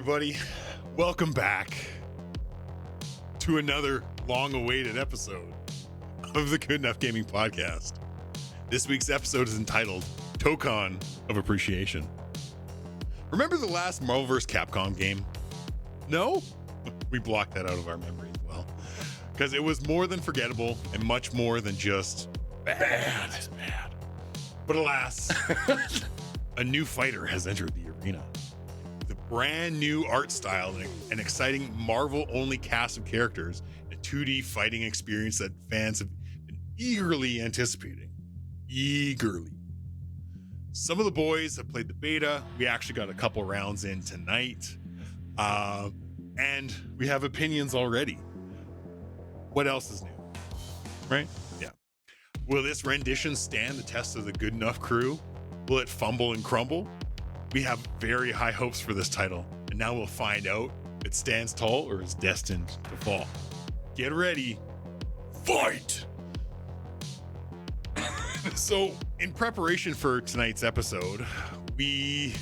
everybody. Welcome back to another long-awaited episode of the Good Enough Gaming Podcast. This week's episode is entitled Tokon of Appreciation. Remember the last Marvel vs. Capcom game? No? We blocked that out of our memory as well. Because it was more than forgettable and much more than just bad. But alas, a new fighter has entered the arena. The brand new art style and an exciting Marvel-only cast of characters, a 2D fighting experience that fans have been eagerly anticipating. Some of the boys have played the beta. We actually got a couple rounds in tonight. And we have opinions already. What else is new? Right? Yeah. Will this rendition stand the test of the Good Enough crew? Will it fumble and crumble? We have very high hopes for this title, and now we'll find out if it stands tall or is destined to fall. Get ready. Fight! So, in preparation for tonight's episode, we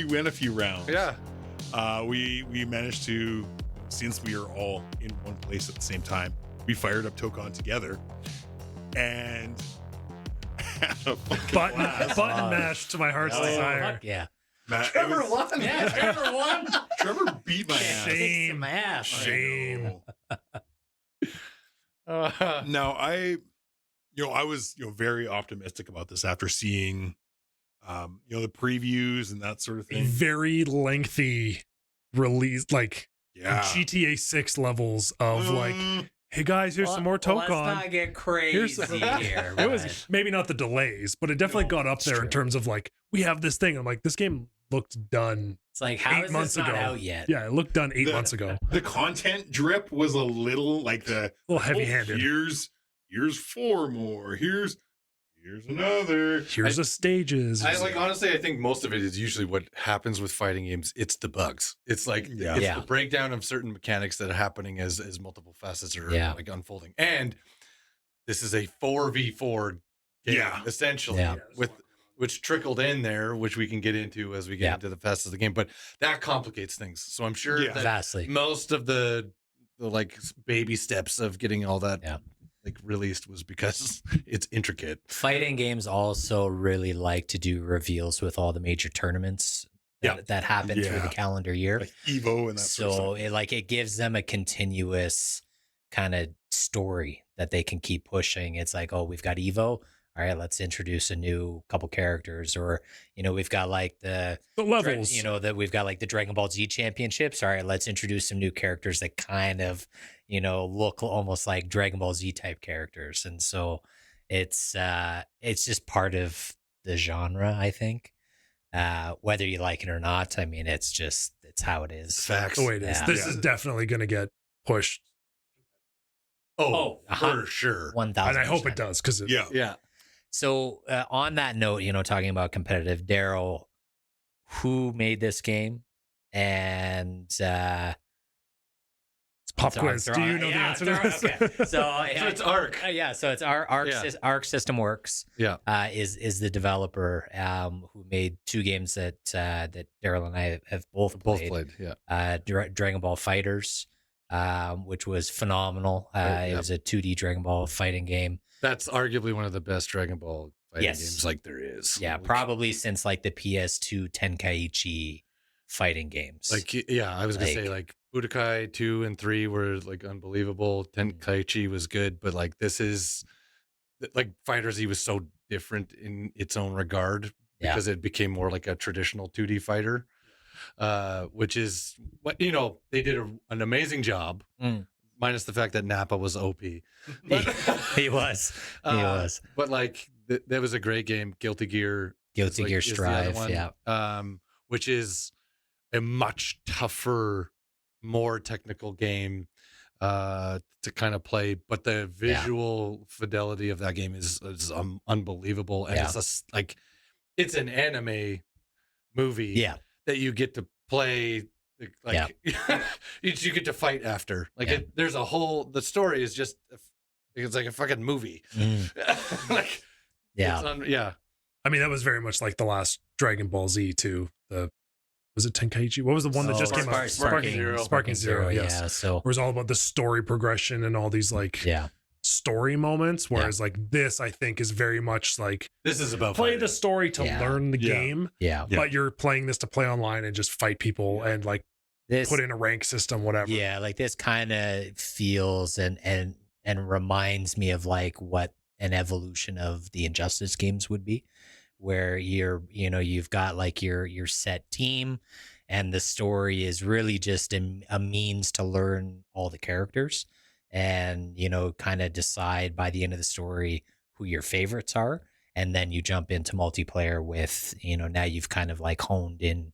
went a few rounds. Yeah. We managed to, since we are all in one place at the same time, we fired up Tokon together and had a button mash to my heart's desire. Fuck yeah. Trevor won. Yeah, Trevor won. Trevor beat my ass. Shame. My ass. Shame. Now I was very optimistic about this after seeing the previews and that sort of A thing. very lengthy release, like Yeah. GTA 6 levels of like, hey guys, here's some more Tokon. Let's not get crazy here. It was maybe not the delays, but it definitely got up there in terms of like, we have this thing. I'm like, this game looked done. It's like, how 8 is months this not ago. out yet? Yeah, it looked done 8 months ago. The content drip was a little like A little heavy-handed. Here's 4 more. Here's another. Here's the stages. Honestly, I think most of it is usually what happens with fighting games. It's the bugs. It's like it's the breakdown of certain mechanics that are happening as multiple facets are like unfolding. And this is a 4v4 game, essentially, with which trickled in there, which we can get into as we get into the facets of the game. But that complicates things. So I'm sure that vastly. most of the like baby steps of getting all that like released was because it's intricate. Fighting games also really like to do reveals with all the major tournaments that happen through the calendar year. Like Evo and that sort of So stuff. it gives them a continuous kind of story that they can keep pushing. It's like, oh, we've got Evo. All right, let's introduce a new couple characters, or we've got like the levels. That we've got like the Dragon Ball Z championships. All right, let's introduce some new characters that kind of look almost like Dragon Ball Z type characters, and so it's just part of the genre, I think. Whether you like it or not, I mean, it's how it is. Facts. Oh, it is. Yeah. This is definitely going to get pushed, For sure. 1,000%. and I hope it does because Yeah. So on that note, talking about competitive, Daryl, who made this game, and it's pop quiz. Do you know the answer to this? Okay. So it's Arc. So it's Arc. Yeah. Arc System Works. Yeah. Is the developer who made 2 games that Daryl and I have both played. Yeah. Dragon Ball Fighters, which was phenomenal. It was a 2D Dragon Ball fighting game. That's arguably one of the best Dragon Ball fighting games like there is. Yeah, probably since like the PS2 Tenkaichi fighting games. I was gonna say like Budokai 2 and 3 were like unbelievable. Tenkaichi was good, but like this is like Fighter Z was so different in its own regard because it became more like a traditional 2D fighter, which is what they did an amazing job. Minus the fact that Nappa was OP. But, he was. But like that was a great game. Guilty Gear Strive, which is a much tougher, more technical game to kind of play. But the visual fidelity of that game is unbelievable, and it's an anime movie that you get to play. You get to fight after. There's a whole. The story is just it's like a fucking movie. I mean, that was very much like the last Dragon Ball Z too. The was it Tenkaichi? What was the one that just came out? Sparking Zero. Yes. Yeah. So Where it's all about the story progression and all these like story moments. Whereas like this, I think, is very much like This is about play fighting. the story to learn the game. Yeah. But you're playing this to play online and just fight people and like This put in a rank system, whatever. Yeah, like this kind of feels and reminds me of like what an evolution of the Injustice games would be, where you've got like your set team, and the story is really just a means to learn all the characters, and kind of decide by the end of the story who your favorites are, and then you jump into multiplayer with now you've kind of like honed in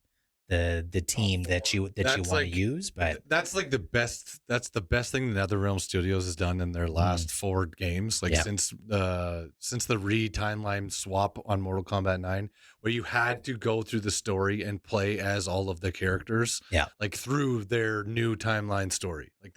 the team that you want to use. But that's like the best thing that NetherRealm Studios has done in their last 4 games, like since the timeline swap on Mortal Kombat 9, where you had to go through the story and play as all of the characters like through their new timeline story. Like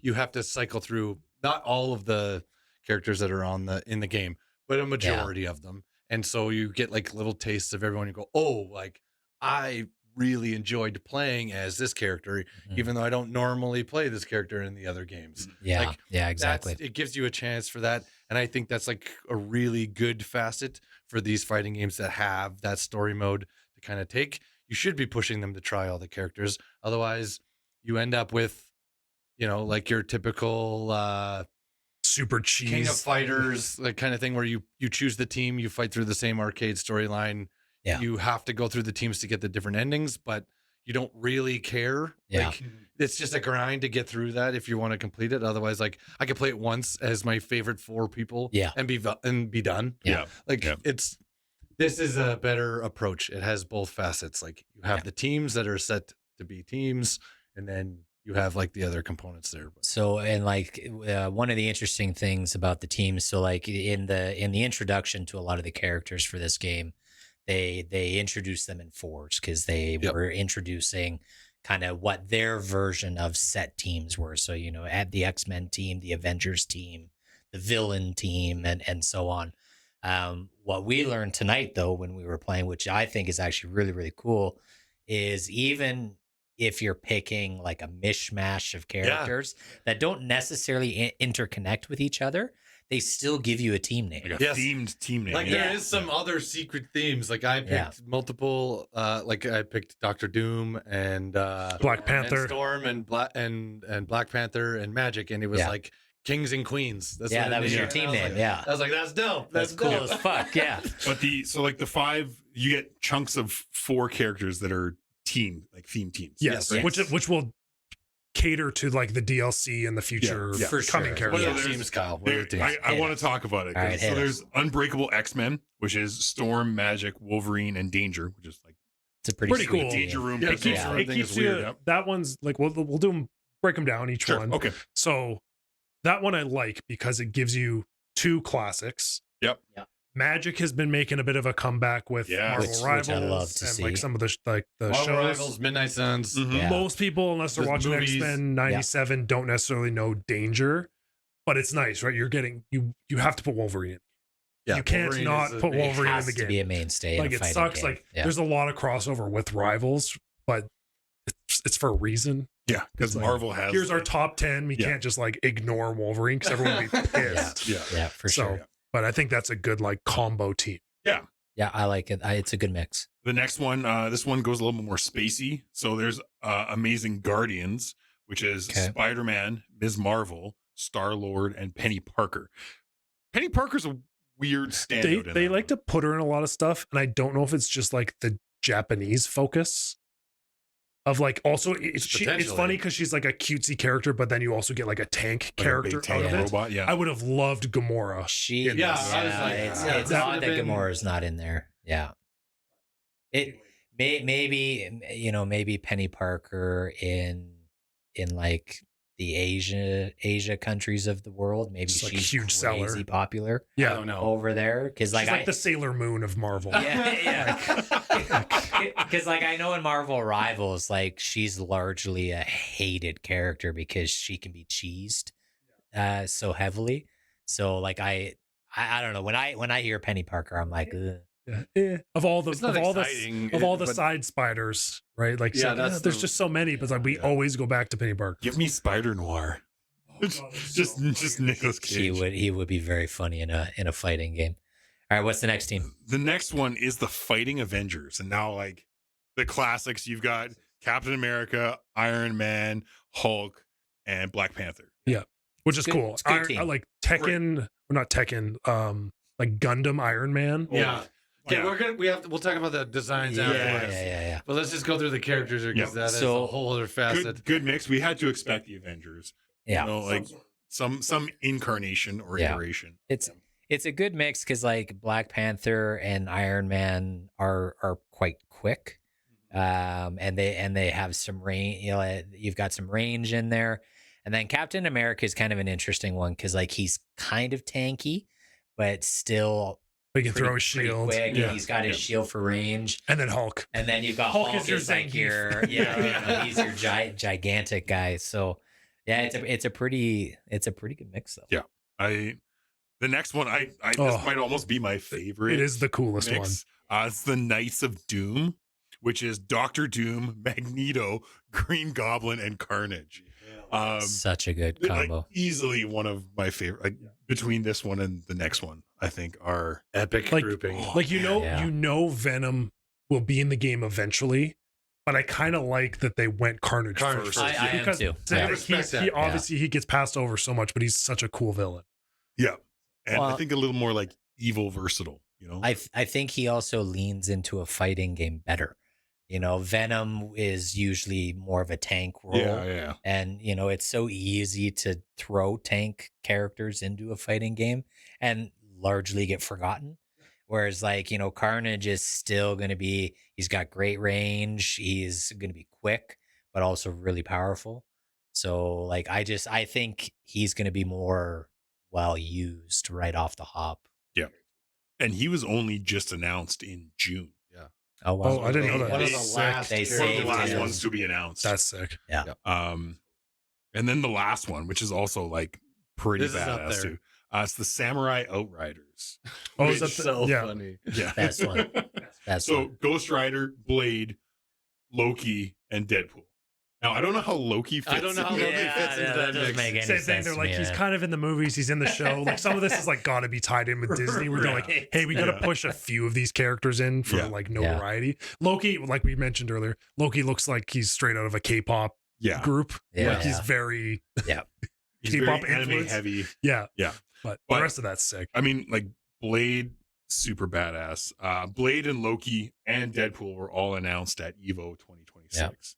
you have to cycle through not all of the characters that are in the game, but a majority of them, and so you get like little tastes of everyone. You go, oh, like I really enjoyed playing as this character, even though I don't normally play this character in the other games. Exactly. It gives you a chance for that, and I think that's like a really good facet for these fighting games that have that story mode to kind of take. You should be pushing them to try all the characters, otherwise you end up with like your typical super cheese King of Fighters like kind of thing, where you choose the team, you fight through the same arcade storyline. You have to go through the teams to get the different endings, but you don't really care. Like, it's just a grind to get through that if you want to complete it. Otherwise, like I could play it once as my favorite 4 people and be done. This is a better approach. It has both facets. Like you have the teams that are set to be teams, and then you have like the other components there. So, and like one of the interesting things about the teams, so like in the introduction to a lot of the characters for this game, they introduced them in 4s because they were introducing kind of what their version of set teams were. So, add the X-Men team, the Avengers team, the villain team, and so on. What we learned tonight, though, when we were playing, which I think is actually really, really cool, is even if you're picking like a mishmash of characters that don't necessarily interconnect with each other, they still give you a team name. Like a themed team name. Like there is some other secret themes. Like I picked multiple, like I picked Doctor Doom and Black Panther, and Storm and Black Panther and Magic, and it was like Kings and Queens. That's that was your team name. I was like, that's dope. That's cool as fuck. Yeah. But the five, you get chunks of 4 characters that are theme teams. Yes. Which will cater to like the DLC and the future for coming sure. characters. What are the teams, Kyle? What are the teams? I want to talk about it. Right, so there's Unbreakable X-Men, which is Storm, Magic, Wolverine, and Danger, which is like it's a pretty cool. team. Danger Room. It keeps you. That one's like we'll do them, break them down each one. Okay. So that one I like because it gives you 2 classics. Yep. Magic has been making a bit of a comeback with Marvel Rivals, which I love to and see. like some of the Marvel shows. Rivals, Midnight Suns. Most people, unless they're The watching movies. X-Men 97, don't necessarily know Danger, but it's nice, right? You're getting you have to put Wolverine in. You can't Wolverine not put Wolverine in the has to game. be a mainstay. Like in a it fighting sucks. game. Like there's a lot of crossover with Rivals, but it's for a reason. Yeah, because Marvel has. Here's our top 10. We can't just like ignore Wolverine because everyone would be pissed. Yeah, for sure. But I think that's a good like combo team. Yeah, I like it. It's a good mix. The next one, this one goes a little bit more spacey. So there's Amazing Guardians, which is Spider-Man, Ms. Marvel, Star-Lord, and Penny Parker. Penny Parker's a weird standout. They like to put her in a lot of stuff, and I don't know if it's just like the Japanese focus of like also it's funny because she's like a cutesy character, but then you also get like a tank character out of it. Robot, I would have loved Gamora. It's odd that Gamora's not in there. Yeah, it maybe Penny Parker in like the Asia countries of the world. Maybe she's like she's a huge crazy seller. Popular. Yeah, I don't know. Over there because she's like the Sailor Moon of Marvel. Yeah. Because like I know in Marvel Rivals, like she's largely a hated character because she can be cheesed so heavily. So like I don't know, when I hear Penny Parker, I'm like, ugh. Of all the It's not exciting, of all the but- side spiders, right? Like, Yeah, so, that's there's the- just so many, but like we always go back to Penny Park. Give me Spider Noir. Just Nicolas Cage. He would be very funny in a fighting game. All right, what's the next team? The next one is the Fighting Avengers, and now like the classics. You've got Captain America, Iron Man, Hulk, and Black Panther. Which is Good- cool. it's a good team. I like Tekken, or not Tekken, like Gundam Iron Man. Yeah. Okay, Yeah. we'll talk about the designs Yeah, afterwards. yeah. But let's just go through the characters here because Yeah. that is So- a whole other facet. Good mix. We had to expect the Avengers. Yeah. You know, like some incarnation or Yeah. iteration. It's a good mix because like Black Panther and Iron Man are quite quick, and they have some range. You know, you've got some range in there, and then Captain America is kind of an interesting one because like he's kind of tanky, but still We can throw a pretty shield. quick, Yeah. and he's got his shield for range. And then Hulk. And then you've got Hulk Hulk, is your is like Zangief. your he's your gigantic guy. So yeah, it's a pretty good mix though. Yeah. The next one, this might almost be my favorite. It is the coolest one. mix. It's the Knights of Doom, which is Doctor Doom, Magneto, Green Goblin, and Carnage. Such a good Like, combo. easily one of my favorite. Like between this one and the next one, I think are Epic Like- grouping. Like Yeah. you know Venom will be in the game eventually, but I kind of like that they went Carnage Carnage first. first. I am Because too. Xander, I respect that. he obviously he gets passed over so much, but he's such a cool villain. yeah, and I Well- think a little more like evil versatile. You know, I think he also leans into a fighting game better. You know, Venom is usually more of a tank role. yeah. And, you know, it's so easy to throw tank characters into a fighting game and largely get forgotten. Whereas, like, you know, Carnage is still going to be, he's got great range. He's going to be quick, but also really powerful. So, like, I think he's going to be more well used right off the hop. And he was only just announced in June. Oh, wow. Oh, I didn't know that. One of They the sick. last They characters. One of the saved last him. ones to be announced. That's sick. And then the last one, which is also like pretty This is up badass there. too. It's the Samurai Outriders. Oh, Which- is that so yeah. funny. yeah. Best one. That's So Ghost Rider, Blade, Loki, and Deadpool. Now I don't know how Loki fits. I don't know how in Loki there. fits into that doesn't mix. make any Same sense. thing. They're to like me, he's yeah. kind of in the movies. He's in the show. Like some of this is like got to be tied in with Disney. Where they're like, Right. hey, we got to Yeah. push a few of these characters in for Yeah. like notoriety. Loki, like we mentioned earlier, Loki looks like he's straight out of a K-pop Yeah. group. Yeah. Like he's very He's K-pop very anime influence. heavy. yeah. Yeah. But But- the rest of that's sick. I mean, like Blade, super badass. Blade and Loki and Deadpool were all announced at Evo 2026,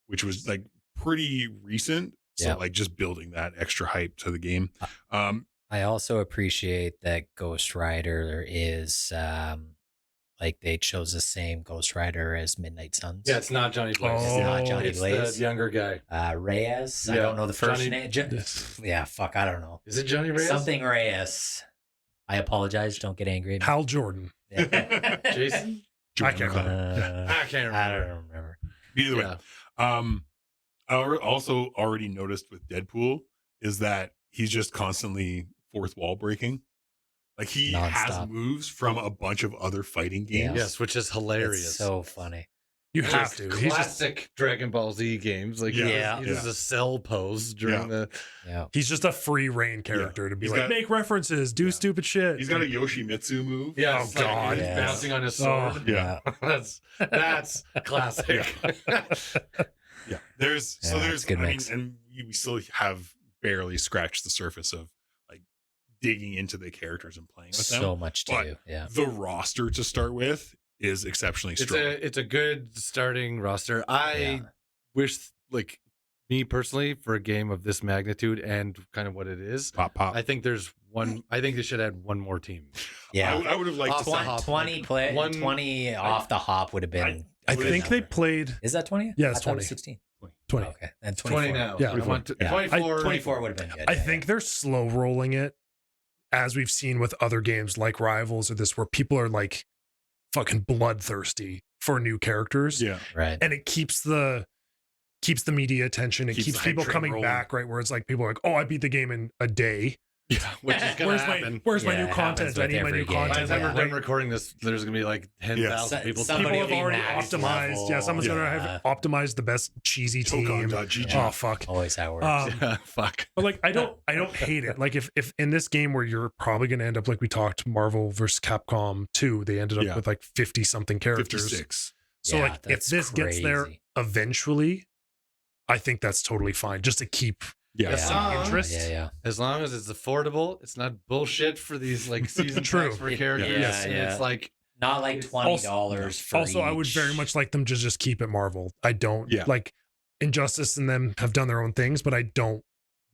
which was like pretty recent. So Yeah. like just building that extra hype to the game. I also appreciate that Ghost Rider is like they chose the same Ghost Rider as Midnight Suns. Yeah, it's not Johnny Blaze. It's not Johnny It's Blaze. the younger guy. Reyes. I Yeah, don't know the first Johnny- name. Yeah, fuck, I don't know. Is it Johnny Reyes? Something Reyes. I apologize. Don't get angry. at me. Hal Jordan. Yeah. Jason? I can't remember. I can't I remember. don't remember. Either way, Yeah. I also already noticed with Deadpool is that he's just constantly fourth wall breaking. Like he has Nonstop. moves from a bunch of other fighting games. Yes, which is hilarious. It's so funny. You Just have to. He's just, classic Dragon Ball Z games. Like Yeah. he does a cell pose during the. Yeah. he's just a free reign character to be He's like, got- make references, do Yeah. stupid shit. He's got a Yoshimitsu move. Yeah, Oh, it's like God. he's Yes. bouncing on his sword. Yeah. That's classic. Yeah. There's Yeah, there's it's a good I mean, mix. and we still have barely scratched the surface of like digging into the characters and playing with So them. much to But do. Yeah. The roster to start with is exceptionally strong. It's a good starting roster. I Yeah. wish, like me personally, for a game of this magnitude and kind of what it is, pop pop. I think there's one. I think they should add one more team. Yeah. I would have liked Off to the see hop. 20 play, One- 20 off the hop would have been. I a good think they number. played Is that 20? Yeah, I it's thought it 20. was 16. 20. Okay. And 24. 20 now. Yeah. I want to, Yeah. 24. 24 would have been good. I Yeah, think they're slow rolling it, as we've seen with other games like Rivals or this, where people are like fucking bloodthirsty for new characters, Yeah. yeah. Right. and it keeps the media attention. It Keeps keeps the hype people train coming rolling. back, right? Where it's like people are like, "Oh, I beat the game in a day," Yeah, which is gonna happen. Where's my Yeah, new it content? happens I with need my every new game. By the content. time we're Like, done recording this, there's gonna be like 10,000 people. Somebody people have will be already max optimized. level. Yeah, someone's gonna have optimized the best cheesy team. Tokon.gg. Oh fuck. Always how it works. Yeah, fuck. But like I don't hate it. Like if in this game where you're probably gonna end up like we talked Marvel versus Capcom 2, they ended up with like 50 something characters. 56. So Yeah, like if that's this gets there crazy. eventually, I think that's totally fine. Just to keep some interest. Yeah. As long as it's affordable, it's not bullshit for these like season True. packs for characters. Yeah, And yeah. it's like Not like $20 for Also, I would each. very much like them to just keep it Marvel. I don't Yeah. like Injustice and them have done their own things, but I don't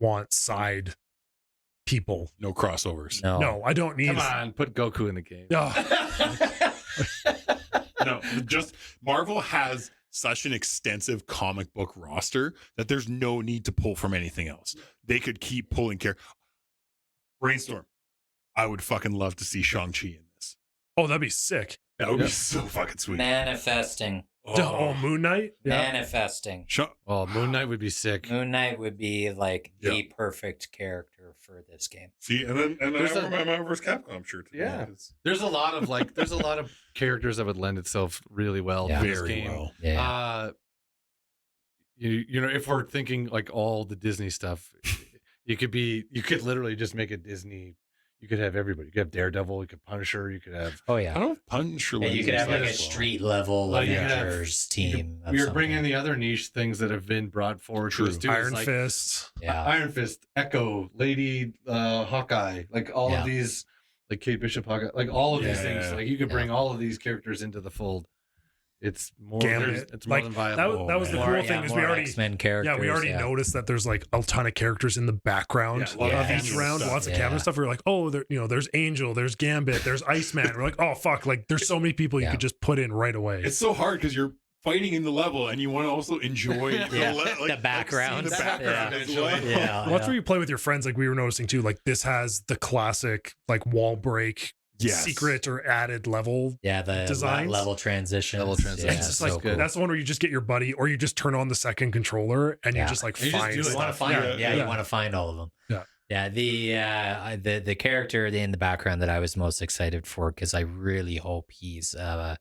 want side people. No crossovers. No, I don't need. come on, put Goku in the game. No, just Marvel has such an extensive comic book roster that there's no need to pull from anything else. They could keep pulling Brainstorm. I would fucking love to see Shang-Chi in this. Oh, that'd be sick. That would be so fucking sweet. Manifesting. Oh, Moon Knight. Yeah. Manifesting. Oh, Moon Knight would be sick. Moon Knight would be like the perfect character for this game. See, and then There's I have my Marvel vs. Capcom shirt. Yeah. There's a lot of characters that would lend itself really well to this very game. well. Yeah. You know, if we're thinking like all the Disney stuff, you could literally just make a Disney. You could have everybody. You could have Daredevil. You could Punisher. You could have. Oh I yeah. don't know if Punisher. And you could have like a street level Well, you could have- Avengers team. of We are some bringing kind. the other niche things that have been brought forward to us too. It's Iron like Fist. Yeah. Iron Fist, Echo, Lady Hawkeye, like all Yeah. of these, like Kate Bishop, Hawkeye, like all of these Yeah. things. Like you could bring all of these characters into the fold. It's more. Gambit. It's more Like, than viable. that was the More- cool yeah, thing is we more already X-Men characters. we already noticed that there's like a ton of characters in the background Yeah, a lot of of each cameos round, stuff. lots of Yeah. camera stuff. We're like, oh, there's Angel, there's Gambit, there's Iceman. We're like, oh fuck, like there's so many people you Yeah. could just put in right away. It's so hard because you're fighting in the level and you want to also enjoy The background. the background Yeah. as well. Yeah. Well, that's where you play with your friends. Like we were noticing too. Like this has the classic like wall break, Yes. secret or added level. Yeah, the Designs. level transition. Level transitions. It's just so like good. that's the one where you just get your buddy, or you just turn on the second controller and you Yeah. just like You just find do it. You want to stuff. find Yeah, them. Yeah, yeah. you want to find all of them. Yeah. Yeah, the character in the background that I was most excited for, because I really hope he's a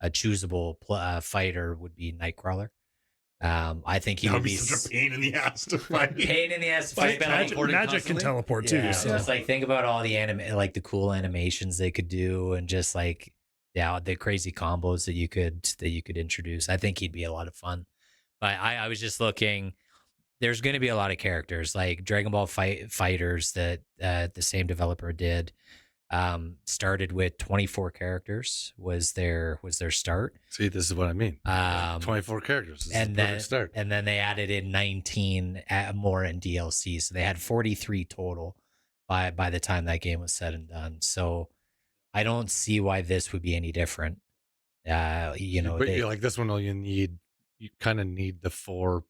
choosable fighter, would be Nightcrawler. I think he That would would be be such a pain in the ass to fight. pain in the ass to fight, but like, Magic teleporting can constantly? teleport too. yeah, So just like think about all the like the cool animations they could do, and just like the crazy combos that you could introduce. I think he'd be a lot of fun. But I was just looking. There's going to be a lot of characters like Dragon Ball Fighters that the same developer did. Started with 24 characters was their start. See, this is what I mean. 24 characters. This is And the then perfect start. and then they added in 19 more in DLC, so they had 43 total by the time that game was said and done. So I don't see why this would be any different. But you're like this one, you kind of need the 4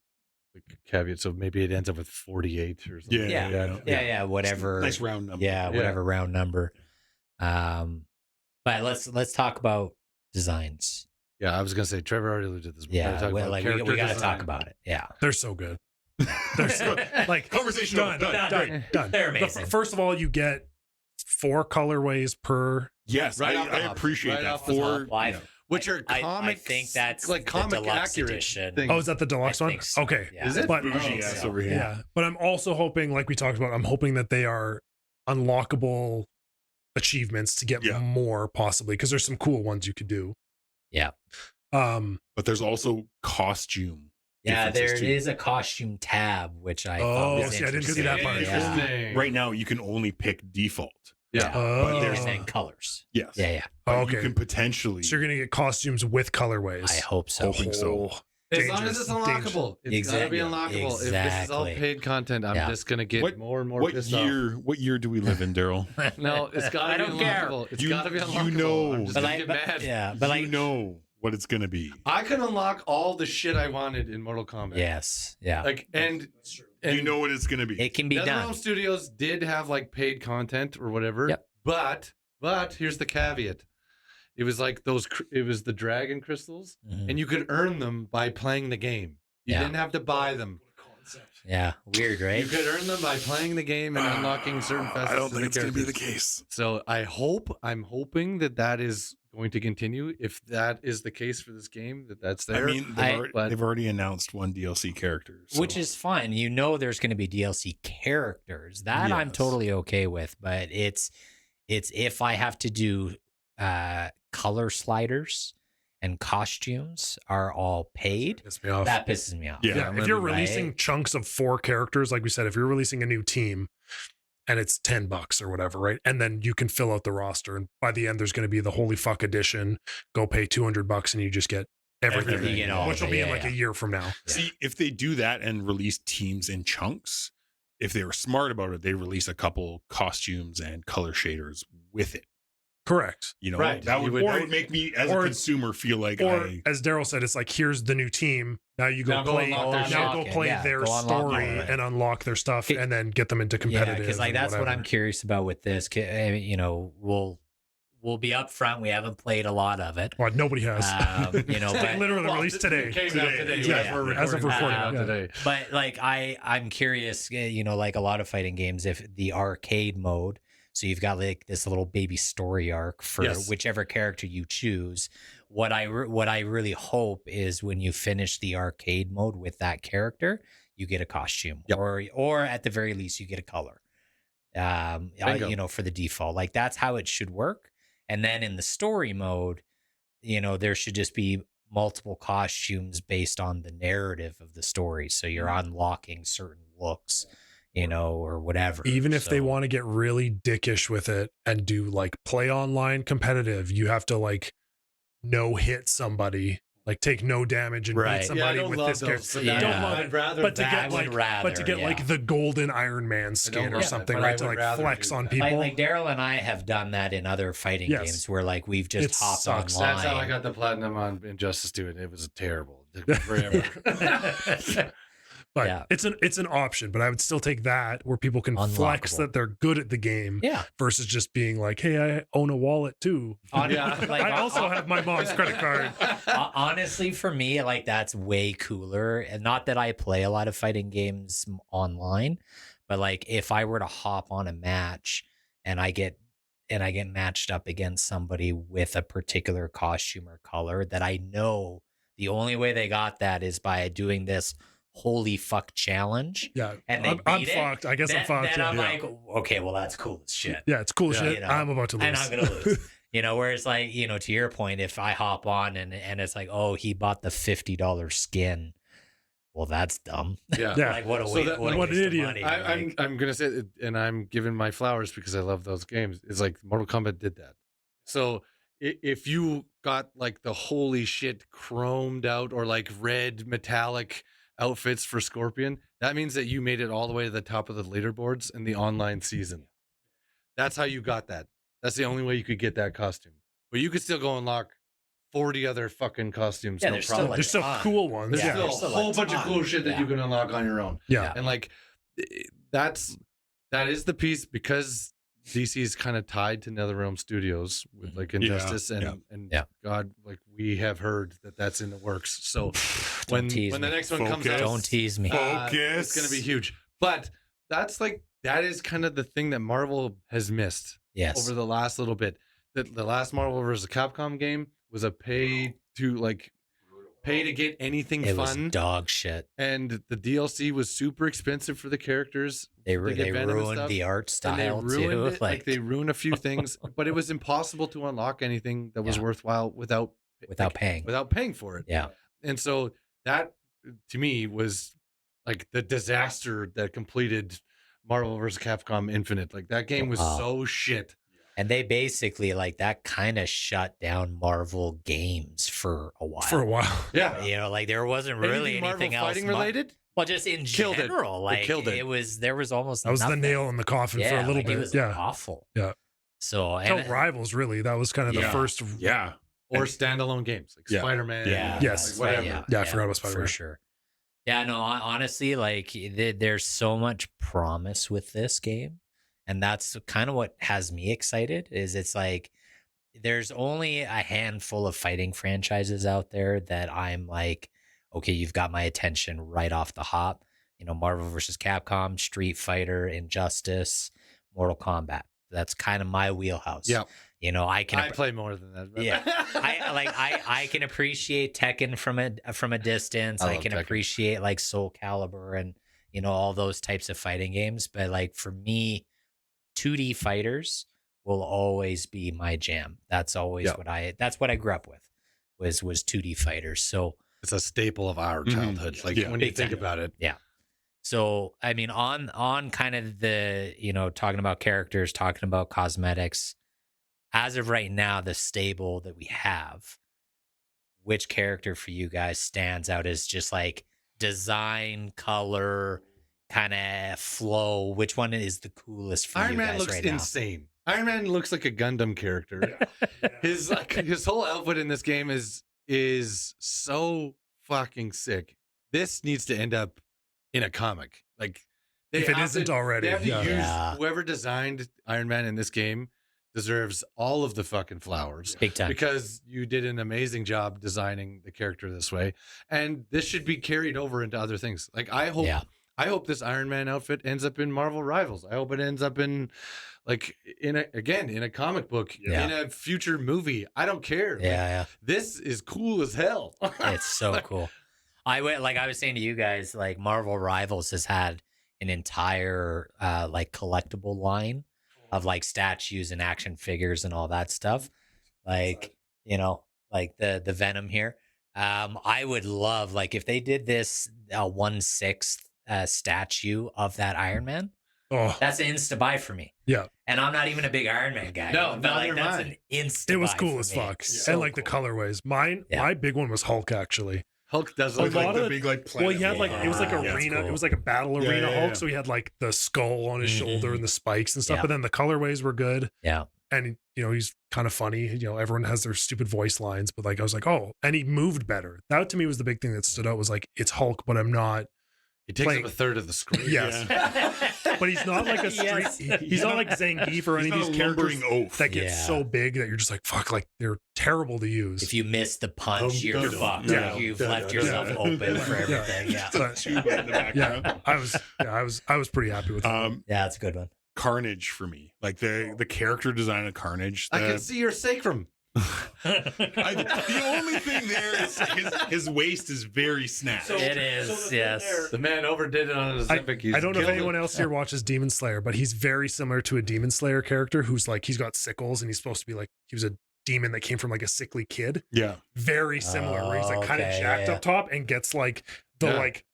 caveats. So maybe it ends up with 48 or something. Yeah, whatever. Nice round number. Yeah, whatever round number. But let's talk about designs. Yeah, I was gonna say Trevor already alluded to this. Yeah, we we got to talk about it. Yeah, they're so good. They're so like Conversation done. They're amazing. First of all, you get 4 colorways per. Yes, Right off the I hop. appreciate Right that. off the For Why? which are I comic. think that's like the comic deluxe accurate edition. things. Oh, is that the deluxe I one? think so, Okay. yeah. Is it? But bougie ass so. over here. yeah, but I'm also hoping, like we talked about, I'm hoping that they are unlockable achievements to get Yeah. more possibly, because there's some cool ones you could do. Yeah. But there's also costume. Yeah, there differences, too. is a costume tab, which I Oh, thought was see, I didn't see interesting. that part. Yeah. Interesting. Right now, you can only pick default. Yeah. Oh. there's And then colors. Yes. Yeah. But Okay. you can potentially. So you're gonna get costumes with colorways. I hope so. Hoping so. As long as it's unlockable, it's gotta be Exactly. unlockable. If this is all Exactly. paid content, I'm Yeah. just gonna get What- more and more What pissed year do we live in, Daryl? off. No, it's gotta I be don't care. unlockable. It's You- gotta be you unlockable. know. I'm just But gonna I, get but, mad. yeah, but you know what it's gonna be. I could unlock all the shit I wanted in Mortal Kombat. yes, yeah, Like and You know what it's gonna be. it can be NetherRealm done. Studios did have like paid content or whatever. Yep. But here's the caveat. It was like it was the dragon crystals, Mhm. and you could earn them by playing the game. You Yeah. didn't have to buy them. Yeah, weird, right? You could earn them by playing the game and unlocking certain facets. I don't of think the it's going to be the characters. case. So I'm hoping that is going to continue. If that is the case for this game, that's there. I mean, they've already announced one DLC character, which is fine. You know, there's going to be DLC characters that I'm totally okay with, but it's if I have to do color sliders and costumes are all paid, that pisses me off. Yeah, if you're releasing chunks of 4 characters, like we said, if you're releasing a new team and it's $10 or whatever, right? And then you can fill out the roster, and by the end there's going to be the holy fuck edition. Go pay $200 and you just get everything, which will be in like a year from now. See, if they do that and release teams in chunks, if they were smart about it, they release a couple costumes and color shaders with it. Correct. You know, right. that would make me as a consumer feel like as Daryl said, it's like, here's the new team. Now you go play their story and unlock their stuff and then get them into competitive. Because like that's what I'm curious about with this. You know, we'll be upfront. We haven't played a lot of it. Well, nobody has. You know, but literally released today. As of recording today. But like I'm curious. You know, like a lot of fighting games, if the arcade mode. So you've got like this little baby story arc for whichever character you choose. What I really hope is when you finish the arcade mode with that character, you get a costume, or at the very least you get a color. You know, for the default, like that's how it should work. And then in the story mode, you know, there should just be multiple costumes based on the narrative of the story. So you're unlocking certain looks. You know, or whatever. Even if they want to get really dickish with it and do like play online competitive, you have to like no hit somebody, like take no damage and beat somebody with this character. Don't love it. But to get like the golden Iron Man skin or something, right? To like flex on people. Like Daryl and I have done that in other fighting games where like we've just hopped online. That's how I got the platinum on Injustice 2, and it was terrible. It took forever. But it's an option, but I would still take that where people can flex that they're good at the game versus just being like, hey, I own a wallet too. I also have my mom's credit card. Honestly, for me, like that's way cooler. And not that I play a lot of fighting games online, but like if I were to hop on a match and I get matched up against somebody with a particular costume or color that I know the only way they got that is by doing this holy fuck challenge. Yeah. And I'm fucked. I guess I'm fucked. Then I'm like, okay, well, that's cool as shit. Yeah, it's cool shit. You know, I'm about to lose. And I'm going to lose. You know, whereas like, you know, to your point, if I hop on and it's like, oh, he bought the $50 skin. Well, that's dumb. Yeah. Like what an idiot. Money. I'm going to say it, and I'm giving my flowers because I love those games. It's like Mortal Kombat did that. So if you got like the holy shit chromed out or like red metallic outfits for Scorpion, that means that you made it all the way to the top of the leaderboards in the online season. That's how you got that. That's the only way you could get that costume. But you could still go unlock 40 other fucking costumes. Yeah, there's still cool ones. There's still a whole bunch of cool shit that you can unlock on your own. Yeah. And like that is the piece, because DC is kind of tied to NetherRealm Studios with like Injustice and God, like we have heard that that's in the works. So when the next one comes out, don't tease me. It's going to be huge. But that is kind of the thing that Marvel has missed over the last little bit. The last Marvel vs. Capcom game was a pay to get anything it fun. Was dog shit. And the DLC was super expensive for the characters. They ruined the art style too. It. Like they ruined a few things, but it was impossible to unlock anything that was worthwhile without paying for it. Yeah. And so that to me was like the disaster that completed Marvel vs. Capcom Infinite. Like that game was so shit. And they basically like that kind of shut down Marvel games for a while. Yeah. You know, like there wasn't really anything else fighting related. Well, just in general, like it was. There was almost that was nothing. the nail in the coffin for a little bit. It was awful. Yeah. So Rivals, really, that was kind of the first. Yeah. Or standalone games like Spider-Man. Yeah. Yes. Like whatever. Yeah. I forgot about Spider-Man for sure. Yeah. No. Honestly, like there's so much promise with this game, and that's kind of what has me excited. Is it's like there's only a handful of fighting franchises out there that I'm like, okay, you've got my attention right off the hop. Marvel versus Capcom, Street Fighter, Injustice, Mortal Kombat. That's kind of my wheelhouse. Yeah. I play more than that. But. Yeah. I can appreciate Tekken from a distance. I can Tekken. appreciate like Soul Calibur and all those types of fighting games. But like for me, 2D fighters will always be my jam. That's always that's what I grew up with was 2D fighters. So it's a staple of our childhood. Like when you think about it. Yeah. So, I mean, on kind of the, talking about characters, talking about cosmetics, as of right now, the stable that we have, which character for you guys stands out as just like design, color, kind of flow? Which one is the coolest for Iron you Man guys looks right insane. Iron Man looks like a Gundam character. His whole outfit in this game is so fucking sick. This needs to end up in a comic. Like if it isn't already, they have to use whoever designed Iron Man in this game deserves all of the fucking flowers. Big time. Because you did an amazing job designing the character this way. And this should be carried over into other things. Like I hope this Iron Man outfit ends up in Marvel Rivals. I hope it ends up in in a comic book, in a future movie. I don't care. This is cool as hell. It's so cool. I was saying to you guys, like Marvel Rivals has had an entire collectible line of like statues and action figures and all that stuff. Like, the Venom here. I would love if they did this 1/6 statue of that Iron Man. Oh, that's an insta buy for me. Yeah. And I'm not even a big Iron Man guy. No, but that's an insta buy. It was cool as fuck. So and the colorways. My big one was Hulk actually. Hulk does look like the big planet. Well, he had it was like arena. Cool. It was like a battle arena Hulk. So he had the skull on his shoulder and the spikes and stuff. But then the colorways were good. Yeah. And he's kind of funny. Everyone has their stupid voice lines, but I was like, oh, and he moved better. That to me was the big thing that stood out. Was it's Hulk, but I'm not. He takes up a third of the screen. Yes. But he's not like a street. He's not like Zangief or any of these characters that get so big that you're just like, fuck, they're terrible to use. If you miss the punch, you're fucked. Yeah. You've left yourself open for everything. I was pretty happy with it. Yeah, it's a good one. Carnage for me. The character design of Carnage. I can see your sacrum. The only thing there is his waist is very snatched. It is, yes. The man overdid it on his Olympic. I don't know if anyone else here watches Demon Slayer, but he's very similar to a Demon Slayer character who's he's got sickles and he's supposed to be he was a demon that came from a sickly kid. Yeah. Very similar, where he's kind of jacked up top and gets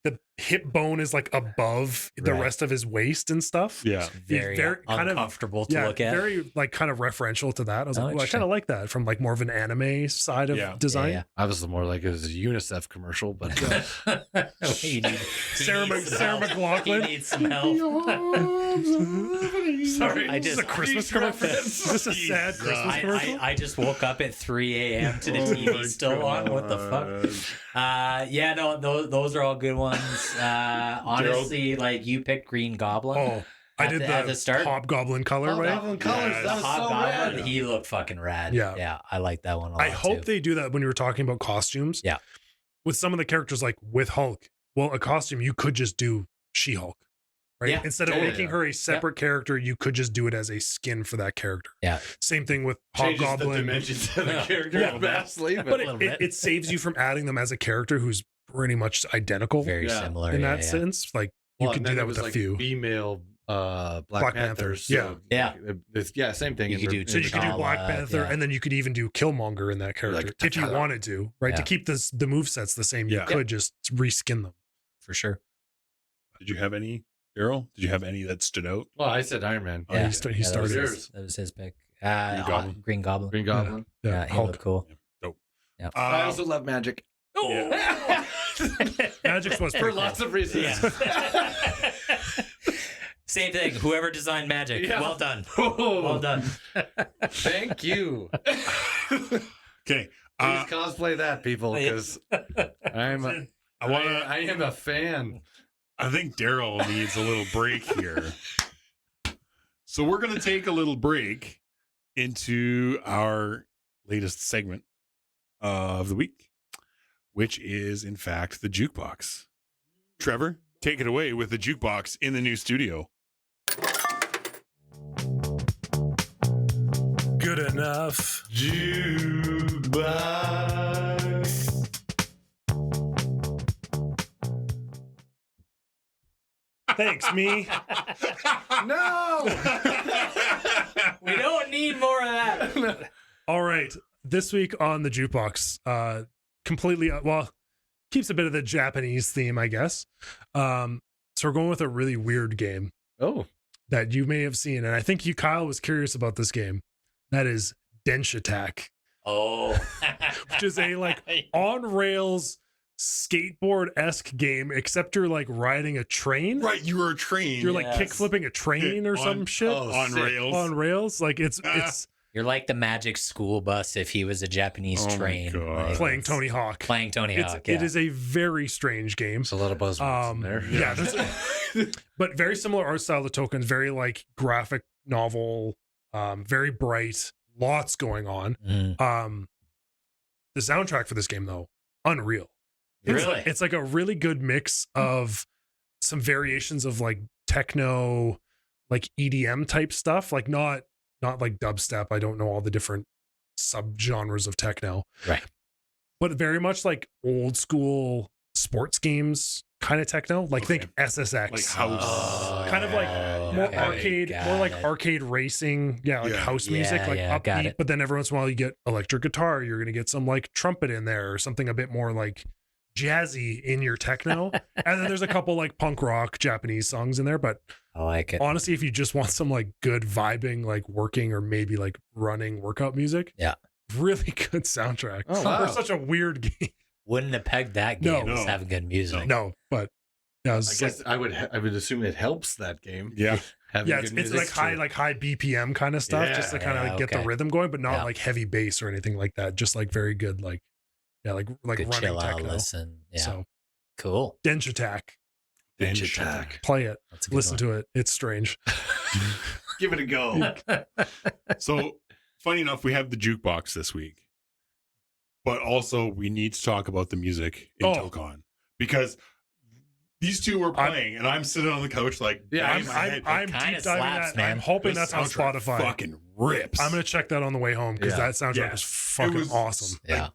the hip bone is above the rest of his waist and stuff. Yeah. Very kind uncomfortable to look at. Very kind of referential to that. I was I kind of like that from more of an anime side of design. Yeah. I was more like it was a UNICEF commercial, but Sarah McLachlan. He needs some help. Sorry, this is a Christmas commercial. Is this a sad Christmas commercial? I just woke up at 3 a.m. to the TV still on. What the fuck? Those are all good ones. Honestly, you picked Green Goblin. Oh, I did the start. Hobgoblin color, right? Hobgoblin colors. That was so rad. He looked fucking rad. Yeah, I like that one a lot. I hope they do that when you were talking about costumes. Yeah, with some of the characters, with Hulk. Well, a costume you could just do She-Hulk, right? Yeah. Instead of making her a separate character, you could just do it as a skin for that character. Yeah. Same thing with Changes Hobgoblin. the dimensions of the character vastly, but it saves you from adding them as a character who's pretty much identical. Very similar in that sense. You can do that with a few female Black Panthers. So same thing. You could do Black Panther, and then you could even do Killmonger in that character if you wanted to, right? To keep the movesets the same, you could just reskin them. For sure. Did you have any, Daryl? Did you have any that stood out? Well, I said Iron Man. He started. That was his pick. Green Goblin. Green Goblin. Yeah, he looked cool. Dope. Yeah. I also love Magic. Yeah. Magic's was for lots of reasons. Yeah. Same thing. Whoever designed Magic, well done. Well done. Thank you. Okay. Please cosplay that, people, because I am a fan. I think Daryl needs a little break here. So we're going to take a little break into our latest segment of the week, which is, in fact, the jukebox. Trevor, take it away with the jukebox in the new studio. Good enough. Jukebox. Thanks, me. No. We don't need more of that. All right. This week on the jukebox, completely, keeps a bit of the Japanese theme, I guess. So we're going with a really weird game Oh. that you may have seen. And I think you, Kyle, was curious about this game. That is Dench Attack, Oh. which is a like on rails skateboard-esque game, except you're like riding a train. Right, you were a train. You're like Yes. kick flipping a train or On- some shit on sick. rails. on rails. Like it's You're like the Magic School Bus if he was a Japanese Oh my train. God. Like, playing it's- Tony Hawk. Playing Tony It's, Hawk. Yeah. It is a very strange game. There's a lot of buzzwords in there. Yeah, but very similar art style to Tokens. Very like graphic novel, very bright, lots going on. Mhm. The soundtrack for this game though, unreal. Really? It's like a really good mix of some variations of like techno, like EDM type stuff, like not like dubstep. I don't know all the different subgenres of techno. Right. But very much like old school sports games kind of techno. Like think SSX. Like house. Kind of like more okay. arcade, Got more like it. arcade racing. Yeah, like Yeah. house music, like Yeah, got upbeat. it. But then every once in a while you get electric guitar. You're gonna get some like trumpet in there or something a bit more like jazzy in your techno. And then there's a couple like punk rock Japanese songs in there. But I like it. honestly, if you just want some like good vibing, like working or maybe like running workout music, Yeah. really good soundtrack. Oh, wow. For such a weird game. Wouldn't have pegged that No. game as No. having good music. No, but yeah, it was I just guess I would assume it helps that game. Yeah. Having yeah, good it's music. like high BPM kind of stuff, just to Yeah, kind of like get the okay. rhythm going, but not Yeah. like heavy bass or anything like that. Just like very good, like like Good running chill out techno. listen. Yeah. So Cool. Dench Attack, Dench Attack. play it, That's a good listen one. to it. It's strange. Give it a go. So, funny enough, we have the jukebox this week, but also we need to talk about the music in Oh. Tokon because these two were playing, and I'm sitting on the couch like, Yeah, banging my head, like, I'm Kinda deep diving slaps, that. man. I'm hoping this that's on soundtrack Spotify. Fucking rips. I'm gonna check that on the way home because Yeah. that soundtrack Yeah. was fucking It was- awesome. Yeah.